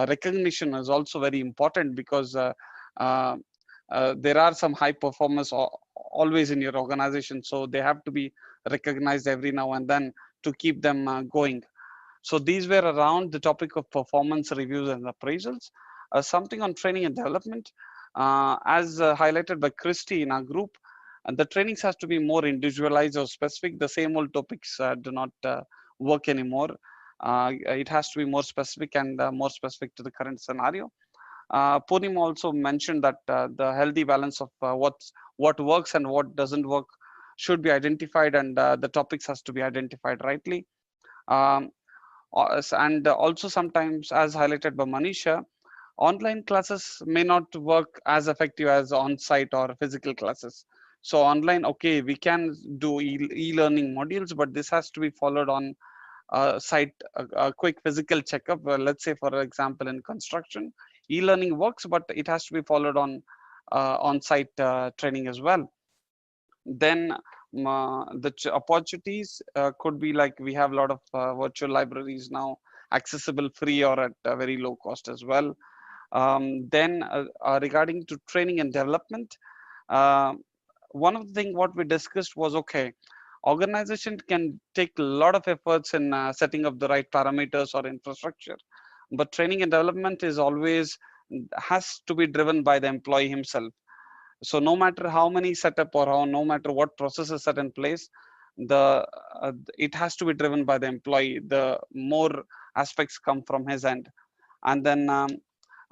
recognition is also very important, because uh, there are some high performers always in your organization, so they have to be recognized every now and then to keep them going. So these were around the topic of performance reviews and appraisals. Something on training and development, as highlighted by Christy in our group, and the trainings has to be more individualized or specific. The same old topics do not work anymore. It has to be more specific and more specific to the current scenario. Purnima also mentioned that the healthy balance of what works and what doesn't work should be identified, and the topics has to be identified rightly. Um, and also sometimes, as highlighted by Manisha, online classes may not work as effective as on-site or physical classes. So online, okay, we can do e-learning modules, but this has to be followed on site, a quick physical checkup. Let's say, for example, in construction, e-learning works, but it has to be followed on site training as well. Then the opportunities could be like, we have a lot of virtual libraries now accessible free or at a very low cost as well. Then regarding to training and development, uh, one of the things what we discussed was, okay, organization can take a lot of efforts in setting up the right parameters or infrastructure, but training and development is always has to be driven by the employee himself. So no matter how many setup or no matter what process is set in place, the it has to be driven by the employee. The more aspects come from his end. And then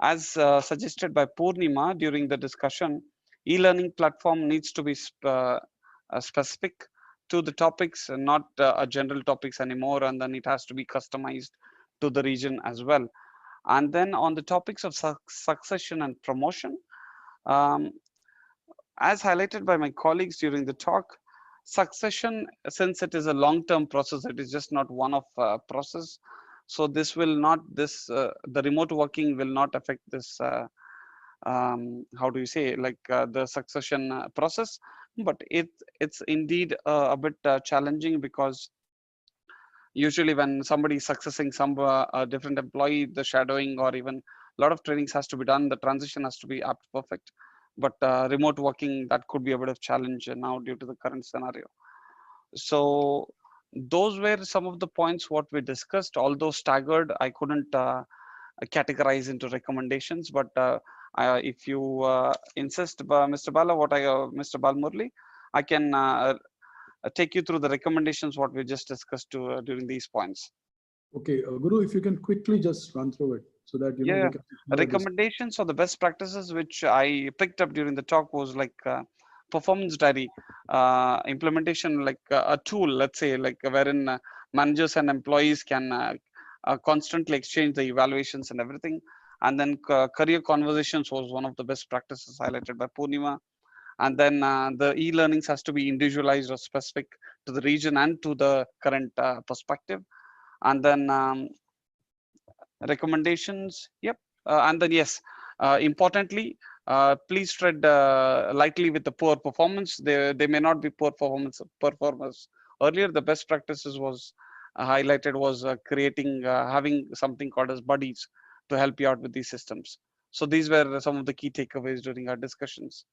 as suggested by Purnima during the discussion, e-learning platform needs to be specific to the topics, and not a general topics anymore, and then it has to be customized to the region as well. And then on the topics of succession and promotion, um, as highlighted by my colleagues during the talk, succession, since it is a long-term process, it is just not one-off process. So this will not, the remote working will not affect this, how do you say, like the succession process, but it's indeed a bit challenging, because usually when somebody is successing some a different employee, the shadowing or even a lot of trainings has to be done, the transition has to be apt perfect. But remote working, that could be a bit of challenge now due to the current scenario. So those were some of the points what we discussed, although staggered. I couldn't categorize into recommendations, but if you insist, Mr. Bala, Mr. Balmurli, I can take you through the recommendations what we just discussed during these points. Okay, Guru, if you can quickly just run through it so that we can recommendations or the best practices which I picked up during the talk was like performance diary implementation, like a tool, let's say, like wherein managers and employees can constantly exchange the evaluations and everything. And then career conversations was one of the best practices highlighted by Purnima. And then the e-learnings has to be individualized or specific to the region and to the current perspective. And then recommendations, yep. And then yes, importantly, please tread lightly with the poor performance. They may not be poor performers. Earlier, the best practices was highlighted was creating, having something called as buddies to help you out with these systems. So these were some of the key takeaways during our discussions.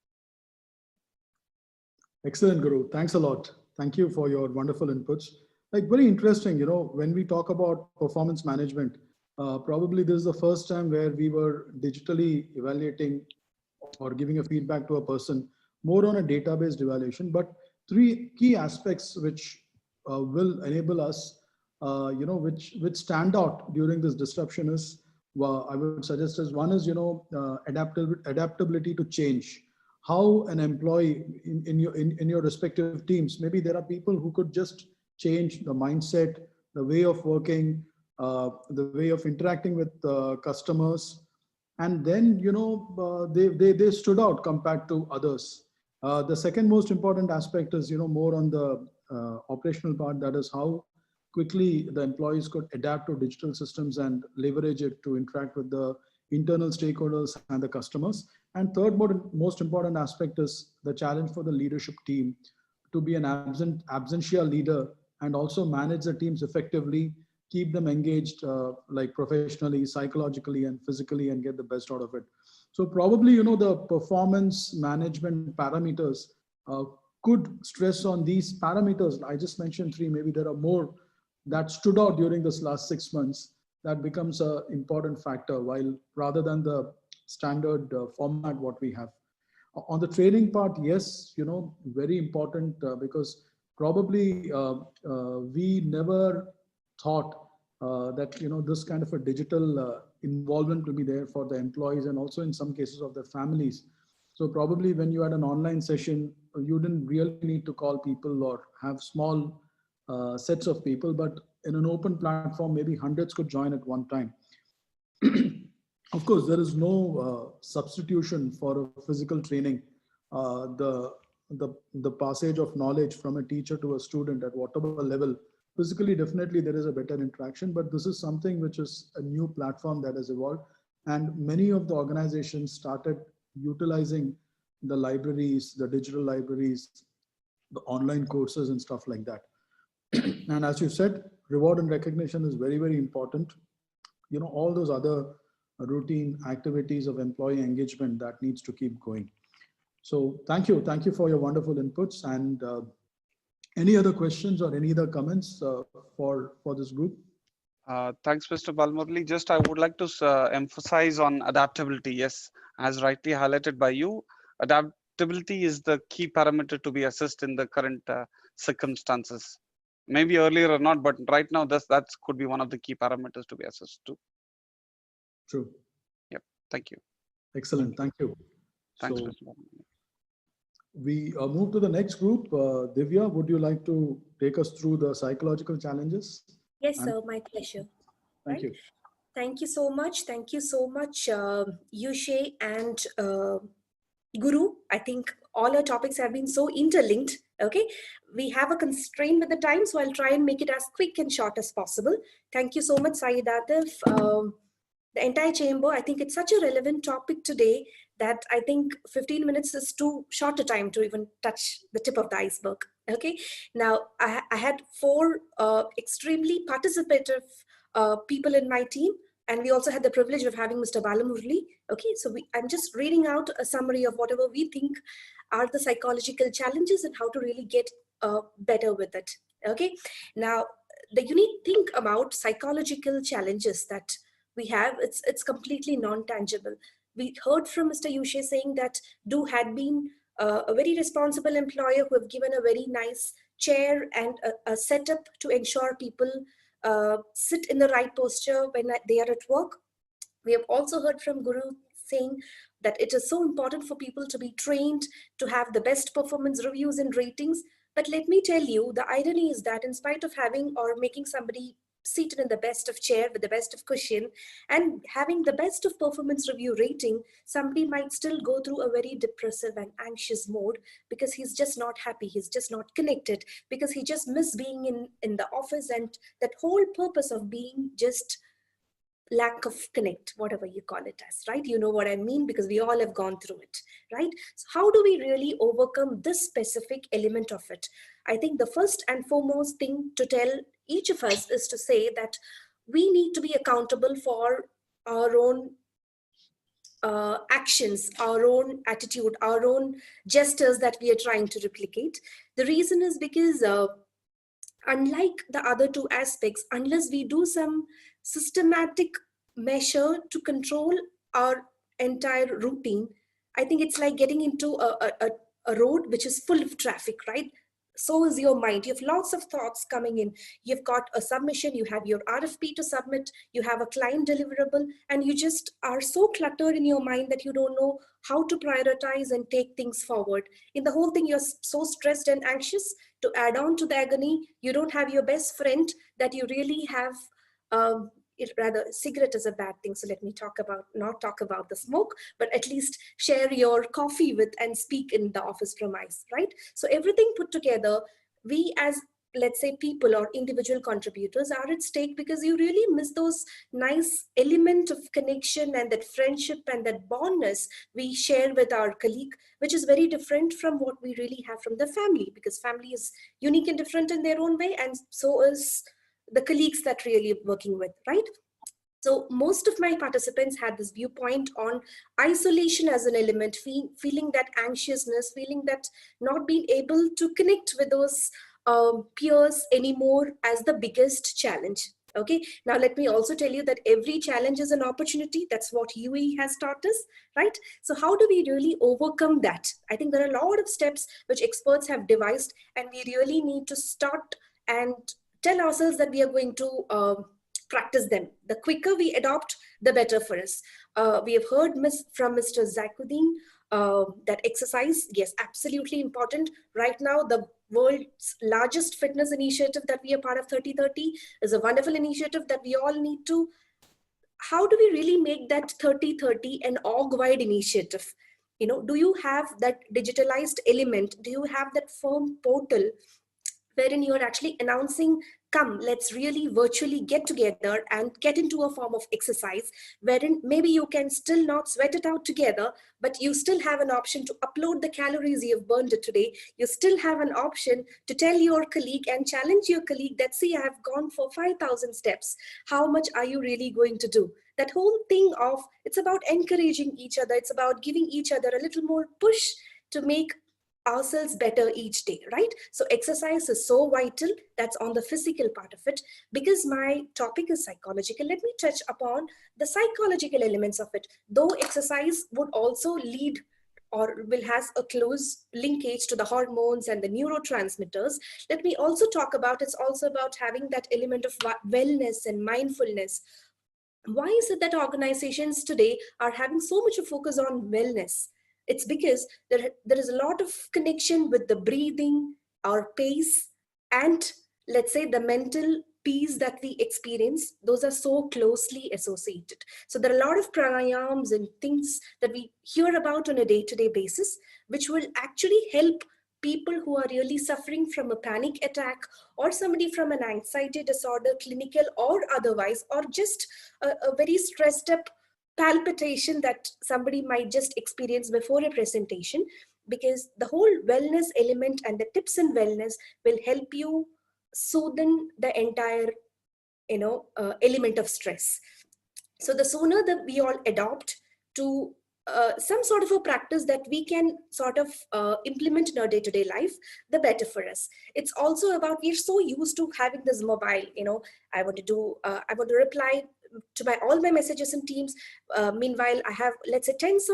Excellent, Guru. Thanks a lot. Thank you for your wonderful inputs. Like, very interesting, when we talk about performance management, probably this is the first time where we were digitally evaluating or giving a feedback to a person more on a database evaluation. But three key aspects which will enable us, which stand out during this disruption is, I would suggest as one is, adaptability to change. How an employee in your respective teams, maybe there are people who could just change the mindset, the way of working, the way of interacting with customers, and then they stood out compared to others. The second most important aspect is more on the operational part, that is how quickly the employees could adapt to digital systems and leverage it to interact with the internal stakeholders and the customers. And third most important aspect is the challenge for the leadership team to be an absential leader and also manage the teams effectively, keep them engaged like professionally, psychologically, and physically, and get the best out of it. So probably, the performance management parameters could stress on these parameters. I just mentioned three, maybe there are more that stood out during this last 6 months. That becomes an important factor, while rather than the standard format what we have. On the training part, yes, very important because probably we never thought that, this kind of a digital involvement will be there for the employees and also in some cases of their families. So probably when you had an online session, you didn't really need to call people or have small sets of people, but in an open platform, maybe hundreds could join at one time. Of course, there is no substitution for a physical training. The passage of knowledge from a teacher to a student at whatever level, physically, definitely there is a better interaction, but this is something which is a new platform that has evolved. And many of the organizations started utilizing the libraries, the digital libraries, the online courses and stuff like that. And as you said, reward and recognition is very, very important. All those other routine activities of employee engagement that needs to keep going. So thank you for your wonderful inputs. And any other questions or any other comments for this group? Thanks, Mr. Balmurali. Just I would like to emphasize on adaptability. Yes, as rightly highlighted by you, adaptability is the key parameter to be assessed in the current circumstances. Maybe earlier or not, but right now that could be one of the key parameters to be assessed too. True. Yep. Thank you. Excellent. Thank you. Thanks, So Mr. Balmurali. we move to the next group. Divya, would you like to take us through the psychological challenges? Yes, sir. My pleasure. Thank you. Thank you so much. Thank you so much, Yushe and Guru. I think all our topics have been so interlinked. Okay, we have a constraint with the time, so I'll try and make it as quick and short as possible. Thank you so much, Syed Atif. The entire chamber, I think it's such a relevant topic today that I think 15 minutes is too short a time to even touch the tip of the iceberg. Okay, now I had 4 extremely participative people in my team, and we also had the privilege of having Mr. Balamurali. Okay, so I'm just reading out a summary of whatever we think are the psychological challenges and how to really get better with it. Okay, now the unique thing about psychological challenges that we have, it's completely non-tangible. We heard from Mr. Yushe saying that Du had been a very responsible employer who have given a very nice chair and a setup to ensure people sit in the right posture when they are at work. We have also heard from Guru saying that it is so important for people to be trained to have the best performance reviews and ratings. But let me tell you, the irony is that in spite of having or making somebody seated in the best of chair with the best of cushion and having the best of performance review rating, somebody might still go through a very depressive and anxious mode because he's just not happy, he's just not connected, because he just miss being in the office, and that whole purpose of being just lack of connect, whatever you call it as, right? You know what I mean, because we all have gone through it, right? So how do we really overcome this specific element of it? I think the first and foremost thing to tell each of us is to say that we need to be accountable for our own actions, our own attitude, our own gestures that we are trying to replicate. The reason is because unlike the other 2 aspects, unless we do some systematic measure to control our entire routine, I think it's like getting into a road which is full of traffic, right? So is your mind. You have lots of thoughts coming in. You've got a submission, you have your RFP to submit, you have a client deliverable, and you just are so cluttered in your mind that you don't know how to prioritize and take things forward. In the whole thing, you're so stressed and anxious. To add on to the agony, you don't have your best friend that you really have. Rather, cigarette is a bad thing, so let me not talk about the smoke, but at least share your coffee with and speak in the office premise, right? So everything put together, we as, let's say, people or individual contributors are at stake because you really miss those nice element of connection and that friendship and that bondness we share with our colleague, which is very different from what we really have from the family, because family is unique and different in their own way, and so is the colleagues that really working with, right? So most of my participants had this viewpoint on isolation as an element, feeling that anxiousness, feeling that not being able to connect with those peers anymore as the biggest challenge. Okay, now let me also tell you that every challenge is an opportunity. That's what UE has taught us, right? So how do we really overcome that? I think there are a lot of steps which experts have devised, and we really need to start and tell ourselves that we are going to practice them. The quicker we adopt, the better for us. We have heard from Mr. Zakuddin that exercise, yes, absolutely important. Right now, the world's largest fitness initiative that we are part of, 30-30, is a wonderful initiative that we all need to. How do we really make that 30-30 an org-wide initiative? You know, do you have that digitalized element? Do you have that firm portal wherein you're actually announcing, come, let's really virtually get together and get into a form of exercise, wherein maybe you can still not sweat it out together, but you still have an option to upload the calories you've burned today. You still have an option to tell your colleague and challenge your colleague that, see, I have gone for 5,000 steps. How much are you really going to do? That whole thing of, it's about encouraging each other. It's about giving each other a little more push to make ourselves better each day, right? So exercise is so vital. That's on the physical part of it. Because my topic is psychological, let me touch upon the psychological elements of it. Though exercise would also lead or will has a close linkage to the hormones and the neurotransmitters, let me also talk about, it's also about having that element of wellness and mindfulness. Why is it that organizations today are having so much of focus on wellness? It's because there is a lot of connection with the breathing, our pace, and let's say the mental peace that we experience. Those are so closely associated. So there are a lot of pranayams and things that we hear about on a day-to-day basis, which will actually help people who are really suffering from a panic attack, or somebody from an anxiety disorder, clinical or otherwise, or just a very stressed up palpitation that somebody might just experience before a presentation, because the whole wellness element and the tips in wellness will help you soothe the entire, element of stress. So the sooner that we all adopt to some sort of a practice that we can sort of implement in our day-to-day life, the better for us. It's also about, we're so used to having this mobile, I want to reply to all my messages in Teams. Meanwhile, I have, let's say, tons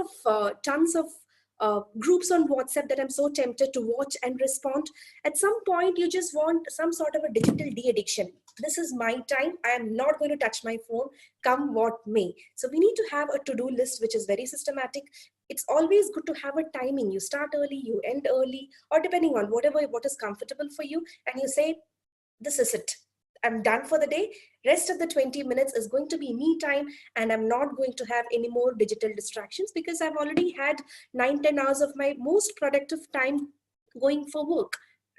of groups on WhatsApp that I'm so tempted to watch and respond. At some point, you just want some sort of a digital de-addiction. This is my time. I am not going to touch my phone, come what may. So we need to have a to-do list, which is very systematic. It's always good to have a timing. You start early, you end early, or depending on what is comfortable for you. And you say, this is it. I'm done for the day. Rest of the 20 minutes is going to be me time, and I'm not going to have any more digital distractions, because I've already had 9-10 hours of my most productive time going for work,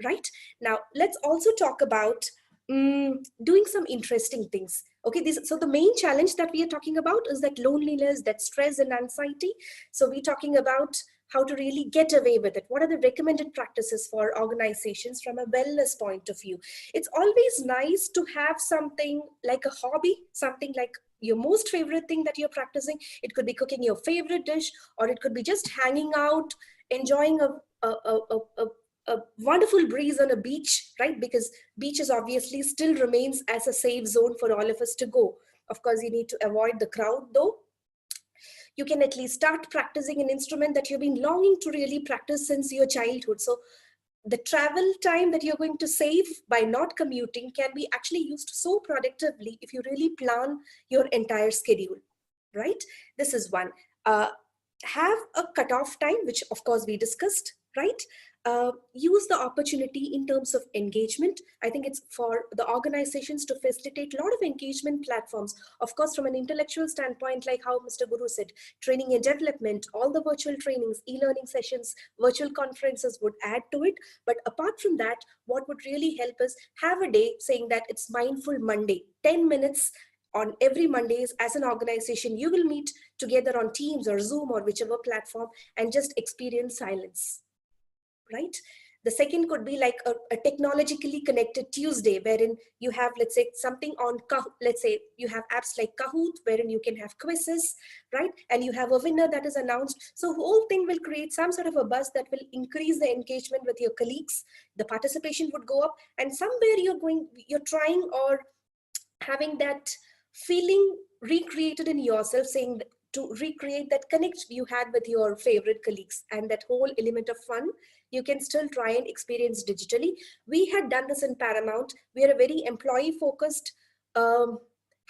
right? Now, let's also talk about doing some interesting things. Okay, so the main challenge that we are talking about is that loneliness, that stress and anxiety. So we're talking about how to really get away with it. What are the recommended practices for organizations from a wellness point of view? It's always nice to have something like a hobby, something like your most favorite thing that you're practicing. It could be cooking your favorite dish, or it could be just hanging out, enjoying a wonderful breeze on a beach, right? Because beaches obviously still remains as a safe zone for all of us to go. Of course, you need to avoid the crowd though. You can at least start practicing an instrument that you've been longing to really practice since your childhood. So the travel time that you're going to save by not commuting can be actually used so productively if you really plan your entire schedule, right? This is one. Have a cutoff time, which of course we discussed, right? Use the opportunity in terms of engagement. I think it's for the organizations to facilitate a lot of engagement platforms. Of course, from an intellectual standpoint, like how Mr. Guru said, training and development, all the virtual trainings, e-learning sessions, virtual conferences would add to it. But apart from that, what would really help us have a day saying that it's Mindful Monday, 10 minutes on every Mondays as an organization, you will meet together on Teams or Zoom or whichever platform and just experience silence. Right? The second could be like a technologically connected Tuesday, wherein you have, let's say, something on, let's say you have apps like Kahoot, wherein you can have quizzes, right? And you have a winner that is announced. So the whole thing will create some sort of a buzz that will increase the engagement with your colleagues. The participation would go up, and somewhere you're trying or having that feeling recreated in yourself, saying to recreate that connect you had with your favorite colleagues, and that whole element of fun you can still try and experience digitally. We had done this in Paramount. We are a very employee focused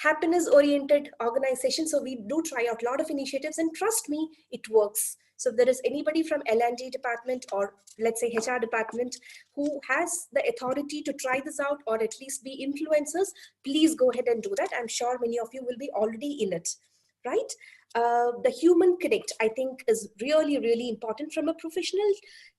happiness-oriented organization. So we do try out a lot of initiatives, and trust me, it works. So if there is anybody from L&D department, or let's say HR department, who has the authority to try this out, or at least be influencers, please go ahead and do that. I'm sure many of you will be already in it, right? The human connect, I think, is really, really important from a professional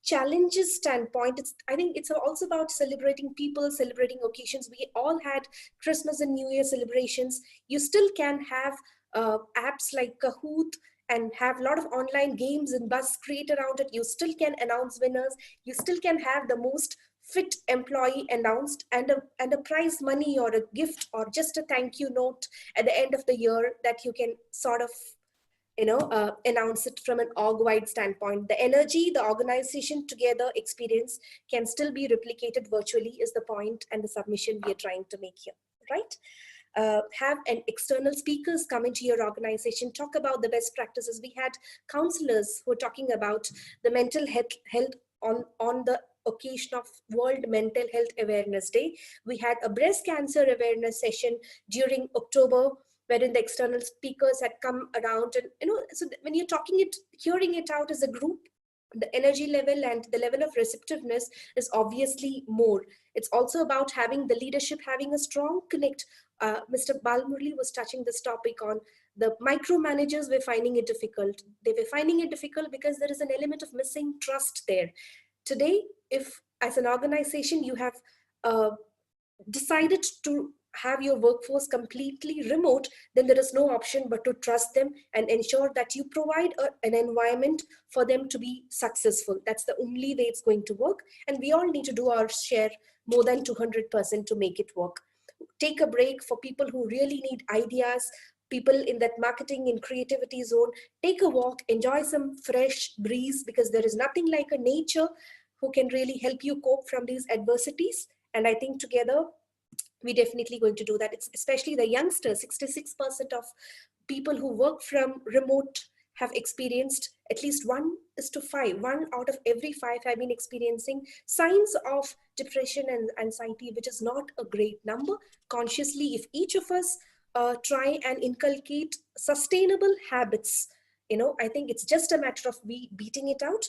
challenges standpoint. I think it's also about celebrating people, celebrating occasions. We all had Christmas and New Year celebrations. You still can have apps like Kahoot and have a lot of online games and buzz create around it. You still can announce winners. You still can have the most fit employee announced, and a prize money or a gift or just a thank you note at the end of the year that you can sort of announce it from an org-wide standpoint. The energy, the organization together experience can still be replicated virtually is the point and the submission we are trying to make here, right? Have an external speakers come into your organization, talk about the best practices. We had counselors who were talking about the mental health on the occasion of World Mental Health Awareness Day. We had a breast cancer awareness session during October, wherein the external speakers had come around, and so when you're hearing it out as a group, the energy level and the level of receptiveness is obviously more. It's also about having the leadership, having a strong connect. Mr. Balmurali was touching this topic on the micromanagers were finding it difficult. They were finding it difficult because there is an element of missing trust there. Today, if as an organization you have decided to have your workforce completely remote, then there is no option but to trust them and ensure that you provide an environment for them to be successful. That's the only way it's going to work. And we all need to do our share more than 200% to make it work. Take a break for people who really need ideas, people in that marketing and creativity zone. Take a walk, enjoy some fresh breeze, because there is nothing like a nature who can really help you cope from these adversities. And I think together, we're definitely going to do that. It's especially the youngsters. 66% of people who work from remote have experienced at least 1:5. 1 out of every 5 have been experiencing signs of depression and anxiety, which is not a great number. Consciously, if each of us try and inculcate sustainable habits, I think it's just a matter of beating it out.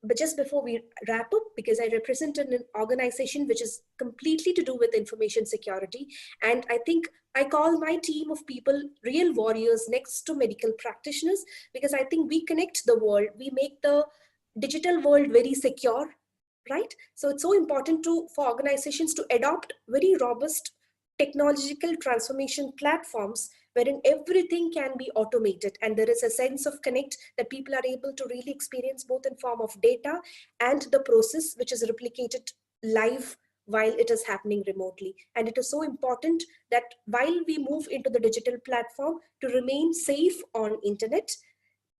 But just before we wrap up, because I represent an organization which is completely to do with information security, and I think I call my team of people real warriors next to medical practitioners, because I think we connect the world, we make the digital world very secure, right? So it's so important for organizations to adopt very robust technological transformation platforms wherein everything can be automated, and there is a sense of connect that people are able to really experience both in form of data and the process which is replicated live while it is happening remotely. And it is so important that while we move into the digital platform, to remain safe on internet.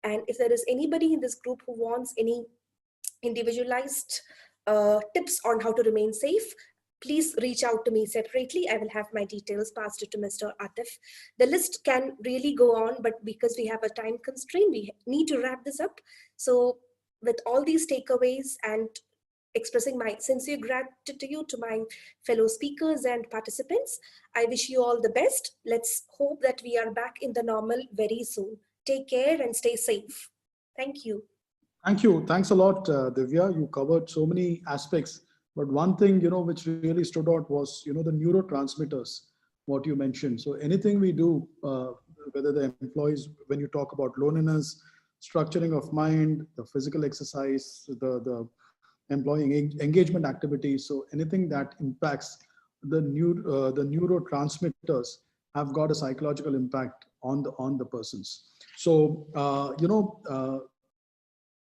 And if there is anybody in this group who wants any individualized tips on how to remain safe, please reach out to me separately. I will have my details passed to Mr. Atif. The list can really go on, but because we have a time constraint, we need to wrap this up. So with all these takeaways and expressing my sincere gratitude to my fellow speakers and participants, I wish you all the best. Let's hope that we are back in the normal very soon. Take care and stay safe. Thank you. Thank you. Thanks a lot, Divya. You covered so many aspects. But one thing, which really stood out was, the neurotransmitters, what you mentioned. So anything we do, whether the employees, when you talk about loneliness, structuring of mind, the physical exercise, the employee engagement activities. So anything that impacts the neurotransmitters have got a psychological impact on the persons. So,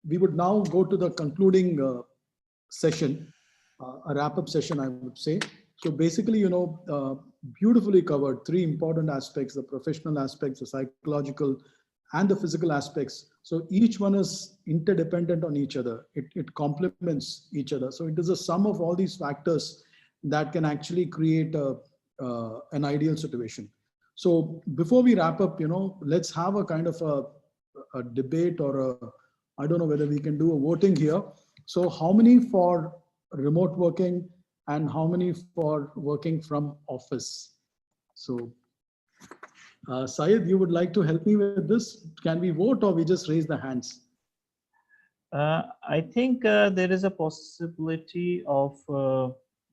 we would now go to the concluding session. A wrap-up session, I would say. So basically, beautifully covered 3 important aspects: the professional aspects, the psychological, and the physical aspects. So each one is interdependent on each other. It complements each other. So it is a sum of all these factors that can actually create an ideal situation. So before we wrap up, let's have a kind of a debate, or I don't know whether we can do a voting here. So how many for remote working and how many for working from office? So, Syed, you would like to help me with this? Can we vote or we just raise the hands? I think there is a possibility of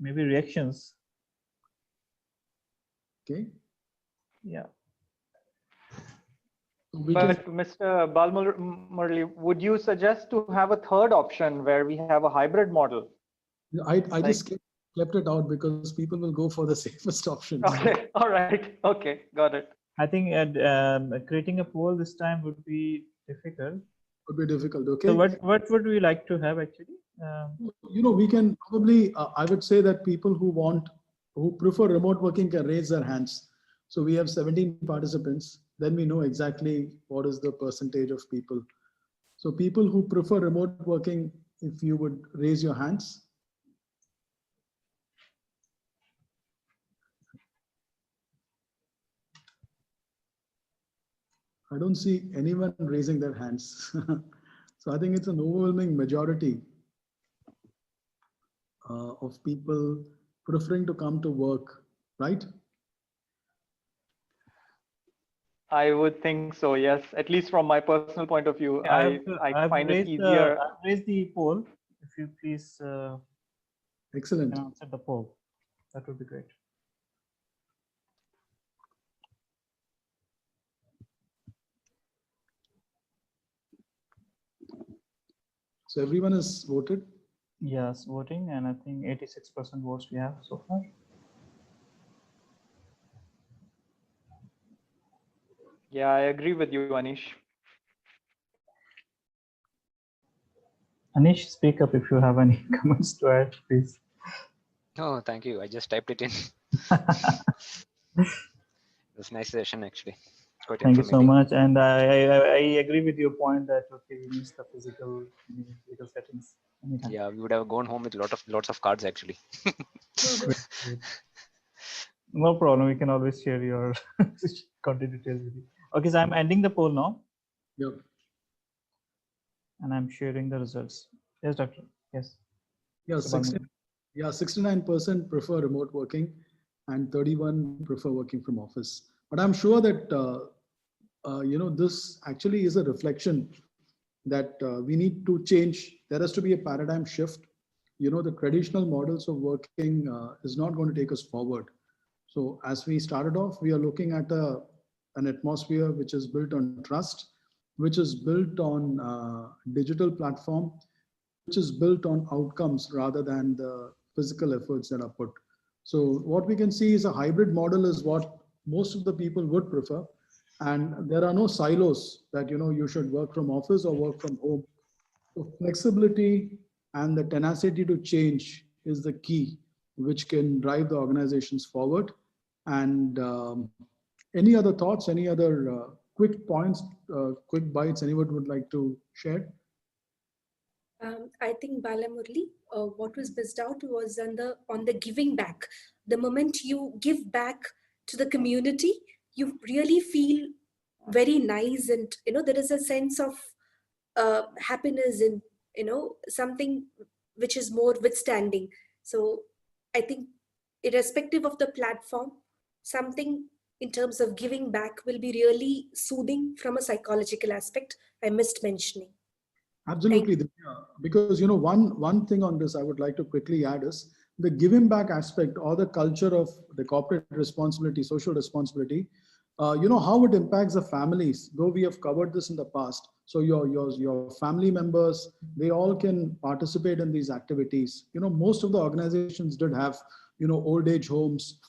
maybe reactions. Okay. Yeah. But Mr. Balmurali, would you suggest to have a third option where we have a hybrid model? I just kept it out because people will go for the safest option. Okay, all right. Okay, got it. I think creating a poll this time would be difficult. Would be difficult. Okay. So what would we like to have actually? We can probably, I would say that people who prefer remote working can raise their hands. So we have 17 participants. Then we know exactly what is the percentage of people. So people who prefer remote working, if you would raise your hands. I don't see anyone raising their hands. So I think it's an overwhelming majority of people preferring to come to work, right? I would think so, yes. At least from my personal point of view, I find it easier. I've raised the poll. If you please Excellent. answer the poll, that would be great. So everyone has voted? Yes, voting, and I think 86% votes we have so far. Yeah, I agree with you, Anish. Anish, speak up if you have any comments to add, please. Oh, thank you. I just typed it in. It was a nice session, actually. Quite Thank you so informative. much. And I agree with your point that okay, we miss the physical settings. Anytime. Yeah, we would have gone home with lots of cards, actually. No problem. We can always share your contact details with you. Okay, so I'm ending the poll now. Yep. And I'm sharing the results. Yes, doctor. Yes. Yeah, 69% prefer remote working and 31 prefer working from office. But I'm sure that this actually is a reflection that we need to change. There has to be a paradigm shift. The traditional models of working is not going to take us forward. So as we started off, we are looking at an atmosphere which is built on trust, which is built on digital platform, which is built on outcomes rather than the physical efforts that are put. So what we can see is a hybrid model is what most of the people would prefer. And there are no silos that, you should work from office or work from home. So flexibility and the tenacity to change is the key, which can drive the organizations forward. And any other thoughts, any other quick points, quick bites anyone would like to share? I think Balamurali, what was missed out was on the giving back. The moment you give back to the community, you really feel very nice, and there is a sense of happiness in something which is more withstanding. So I think irrespective of the platform, something in terms of giving back will be really soothing from a psychological aspect. I missed mentioning. Absolutely, because one thing on this I would like to quickly add is the giving back aspect or the culture of the corporate responsibility, social responsibility. How it impacts the families. Though we have covered this in the past, so your family members, they all can participate in these activities. Most of the organizations did have old age homes,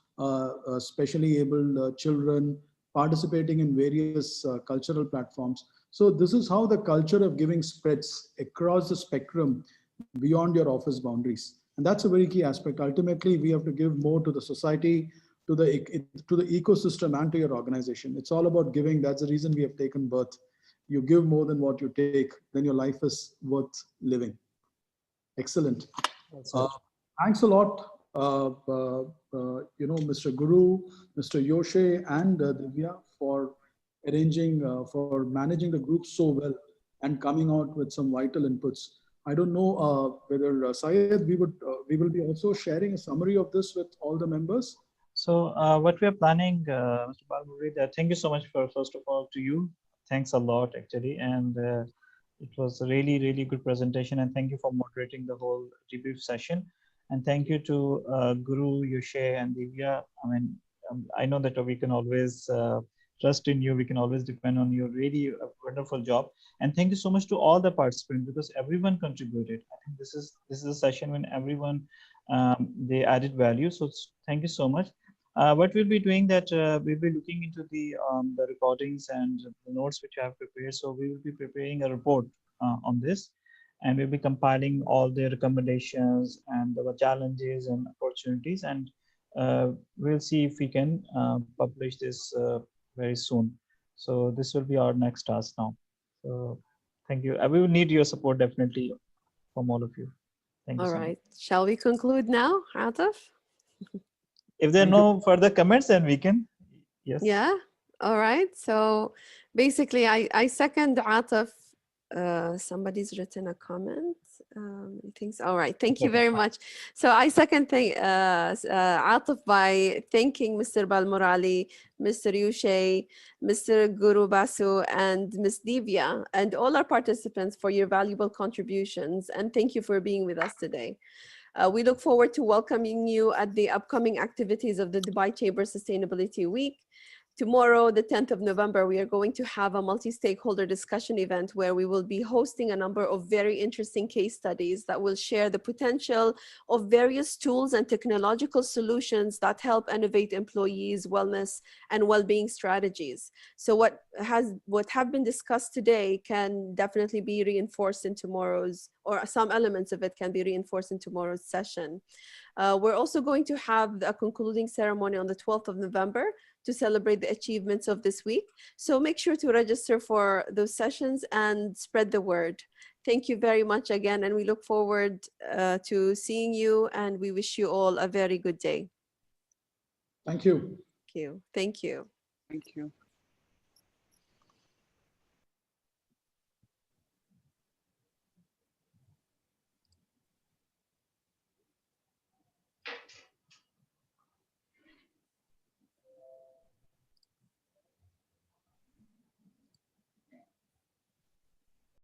specially abled children participating in various cultural platforms. So this is how the culture of giving spreads across the spectrum beyond your office boundaries. And that's a very key aspect. Ultimately, we have to give more to the society, to the ecosystem, and to your organization. It's all about giving. That's the reason we have taken birth. You give more than what you take, then your life is worth living. Excellent. Thanks a lot, Mr. Guru, Mr. Yoshe, and Divya for arranging, for managing the group so well and coming out with some vital inputs. I don't know whether Syed, we will be also sharing a summary of this with all the members. So what we are planning, Mr. Balmuri, thank you so much for, first of all, to you. Thanks a lot, actually. And it was a really, really good presentation. And thank you for moderating the whole debrief session. And thank you to Guru, Yushe, and Divya. I mean, I know that we can always trust in you. We can always depend on you. Really wonderful job. And thank you so much to all the participants, because everyone contributed. I think this is a session when everyone they added value. So thank you so much. What we'll be doing that we'll be looking into the recordings and the notes which I have prepared. So we will be preparing a report on this, and we'll be compiling all the recommendations and the challenges and opportunities, and we'll see if we can publish this very soon. So this will be our next task now. So thank you. We will need your support definitely from all of you. Thank you All so right. much. Shall we conclude now, Ataf? If there are Thank you. no further comments, then we can. Yes. Yeah. All right. So basically, I second Ataf. Somebody's written a comment. I think so. All right. Thank you Okay, very fine. much. So I second Ataf by thanking Mr. Balmurali, Mr. Yushe, Mr. Guru Basu, and Ms. Divya, and all our participants for your valuable contributions. And thank you for being with us today. We look forward to welcoming you at the upcoming activities of the Dubai Chamber Sustainability Week. Tomorrow, the 10th of November, we are going to have a multi-stakeholder discussion event where we will be hosting a number of very interesting case studies that will share the potential of various tools and technological solutions that help innovate employees' wellness and well-being strategies. So what have been discussed today can definitely be reinforced in tomorrow's, or some elements of it can be reinforced in tomorrow's session. We're also going to have a concluding ceremony on the 12th of November to celebrate the achievements of this week. So make sure to register for those sessions and spread the word. Thank you very much again, and we look forward to seeing you, and we wish you all a very good day. Thank you. Thank you. Thank you. Thank you.